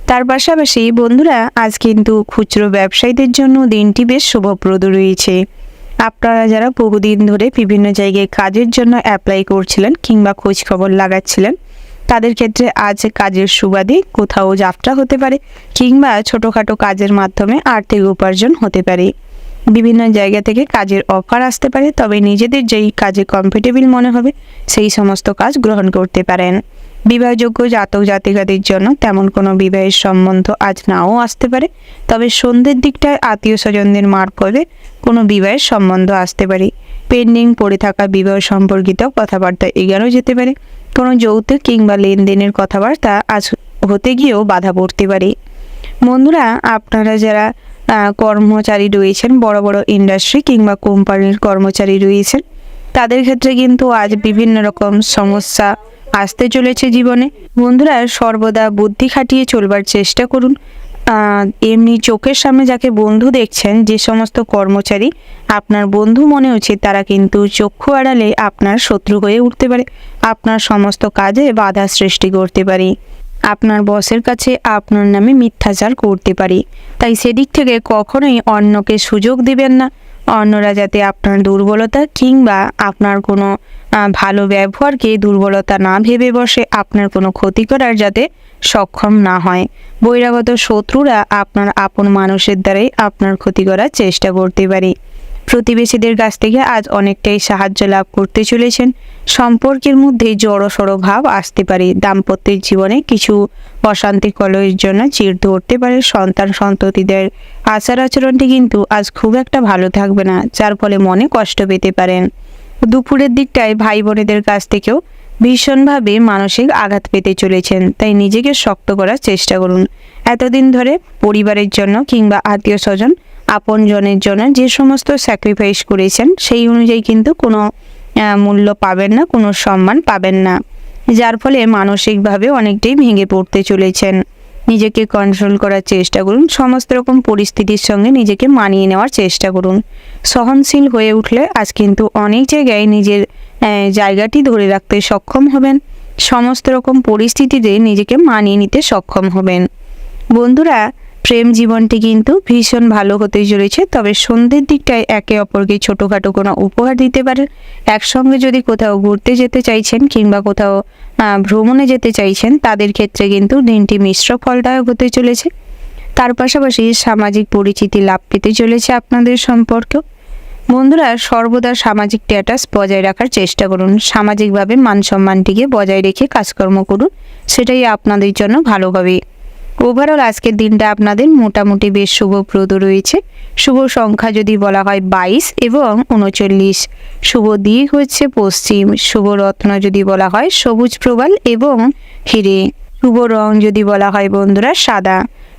তার পাশাপাশি বন্ধুরা আজ কিন্তু খুচরো ব্যবসায়ীদের জন্য দিনটি বেশ শুভপ্রদ রয়েছে। আপনারা যারা বহুদিন ধরে বিভিন্ন জায়গায় কাজের জন্য অ্যাপ্লাই করছিলেন কিংবা খোঁজ খবর লাগাচ্ছিলেন তাদের ক্ষেত্রে আজ কাজের সুবাদে কোথাও যাত্রা হতে পারে কিংবা ছোটোখাটো কাজের মাধ্যমে আর্থিক উপার্জন হতে পারে। বিভিন্ন জায়গা থেকে কাজের অফার আসতে পারে, তবে নিজেদের যেই কাজে কমফোর্টেবল মনে হবে সেই সমস্ত কাজ গ্রহণ করতে পারেন। বিবাহযোগ্য জাতক জাতিকাদের জন্য তেমন কোনো বিবাহের সম্বন্ধ আজ নাও আসতে পারে, তবে সন্ধ্যের দিকটায় আত্মীয় স্বজনদের মারফতে কোনো বিবাহের সম্বন্ধ আসতে পারে। পেন্ডিং পড়ে থাকা বিবাহ সম্পর্কিত কথাবার্তা এগিয়েও যেতে পারে। কোনো যৌতুক কিংবা লেনদেনের কথাবার্তা আজ হতে গিয়েও বাধা পড়তে পারে। বন্ধুরা আপনারা যারা কর্মচারী রয়েছেন, বড় বড় ইন্ডাস্ট্রি কিংবা কোম্পানির কর্মচারী রয়েছেন তাদের ক্ষেত্রে কিন্তু আজ বিভিন্ন রকম সমস্যা আসতে চলেছে জীবনে। বন্ধুরা সর্বদা বুদ্ধি খাটিয়ে চলবার চেষ্টা করুন। এমনি চোখের সামনে যাকে বন্ধু দেখছেন, যে সমস্ত কর্মচারী আপনার বন্ধু মনে হচ্ছে তারা কিন্তু চক্ষু আড়ালে আপনার শত্রু হয়ে উঠতে পারে, আপনার সমস্ত কাজে বাধা সৃষ্টি করতে পারে, আপনার বসের কাছে আপনার নামে মিথ্যাচার করতে পারে। তাই সেদিক থেকে কখনোই অন্যকে সুযোগ দিবেন না। অন্যরা যাতে আপনার দুর্বলতা কিংবা আপনার কোনো ভালো ব্যবহারকে দুর্বলতা না ভেবে বসে আপনার কোনো ক্ষতি করার যাতে সক্ষম না হয়। বহিরাগত শত্রুরা আপনার আপন মানুষের দ্বারাই আপনার ক্ষতি করার চেষ্টা করতে পারে। প্রতিবেশীদের কাছ থেকে আজ অনেকটাই সাহায্য লাভ করতে চলেছেন। সম্পর্কের মধ্যে জড়সড় ভাব আসতে পারে। দাম্পত্যের জীবনে কিছু অশান্তি কলহের জন্য চিড় ধরতে পারে। সন্তান সন্ততিদের আচার আচরণটি কিন্তু আজ খুব একটা ভালো থাকবে না, যার ফলে মনে কষ্ট পেতে পারেন। দুপুরের দিকটায় ভাই বোনেদের কাছ থেকেও ভীষণভাবে মানসিক আঘাত পেতে চলেছেন, তাই নিজেকে শক্ত করার চেষ্টা করুন। এতদিন ধরে পরিবারের জন্য কিংবা আত্মীয় স্বজন আপনজনের জন্য যে সমস্ত স্যাক্রিফাইস করেছেন সেই অনুযায়ী কিন্তু কোনো মূল্য পাবেন না, কোনো সম্মান পাবেন না, যার ফলে মানসিকভাবে অনেকটাই ভেঙে পড়তে চলেছেন। নিজেকে কন্ট্রোল করার চেষ্টা করুন। সমস্ত রকম পরিস্থিতির সঙ্গে নিজেকে মানিয়ে নেওয়ার চেষ্টা করুন। সহনশীল হয়ে উঠলে আজ কিন্তু অনেক জায়গায় নিজের জায়গাটি ধরে রাখতে সক্ষম হবেন। সমস্ত রকম পরিস্থিতিতে নিজেকে মানিয়ে নিতে সক্ষম হবেন। বন্ধুরা প্রেম জীবনটি কিন্তু ভীষণ ভালো হতে চলেছে, তবে সন্ধ্যের দিকটায় একে অপরকে ছোটোখাটো কোনো উপহার দিতে পারেন। একসঙ্গে যদি কোথাও ঘুরতে যেতে চাইছেন কিংবা কোথাও ভ্রমণে যেতে চাইছেন তাদের ক্ষেত্রে কিন্তু দিনটি মিশ্র ফলদায়ক হতে চলেছে। তার পাশাপাশি সামাজিক পরিচিতি লাভ পেতে চলেছে আপনাদের সম্পর্কেও। বন্ধুরা সর্বদা সামাজিক স্ট্যাটাস বজায় রাখার চেষ্টা করুন। সামাজিকভাবে মান সম্মানটিকে বজায় রেখে কাজকর্ম করুন, সেটাই আপনাদের জন্য ভালো হবে। ওভারঅল আজকের দিনটা আপনাদের মোটামুটি বেশ শুভপ্রদ রয়েছে। শুভ সংখ্যা যদি বলা হয় 22 এবং 39। শুভ দিক হচ্ছে পশ্চিম। শুভ রত্ন যদি বলা হয় সবুজ প্রবাল এবং হিরে। শুভ রং যদি বলা হয় বন্ধুরা সাদা।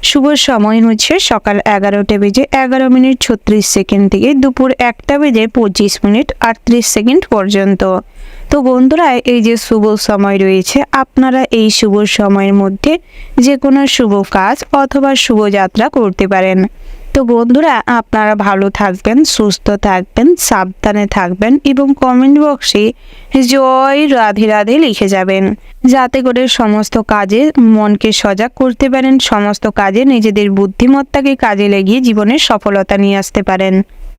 শুভ সময় হচ্ছে সকাল 11:11:36 থেকে দুপুর 1:25:25 পর্যন্ত। তো বন্ধুরা এই যে শুভ সময় রয়েছে, আপনারা এই শুভ সময়ের মধ্যে যে কোনো শুভ কাজ অথবা শুভযাত্রা করতে পারেন। তো বন্ধুরা আপনারা ভালো থাকবেন, সুস্থ থাকবেন, সাবধানে থাকবেন এবং কমেন্ট বক্সে জয় রাধে রাধে লিখে যাবেন, যাতে করে সমস্ত কাজে মনকে সজাগ করতে পারেন, সমস্ত কাজে নিজেদের বুদ্ধিমত্তাকে কাজে লাগিয়ে জীবনের সফলতা নিয়ে আসতে পারেন।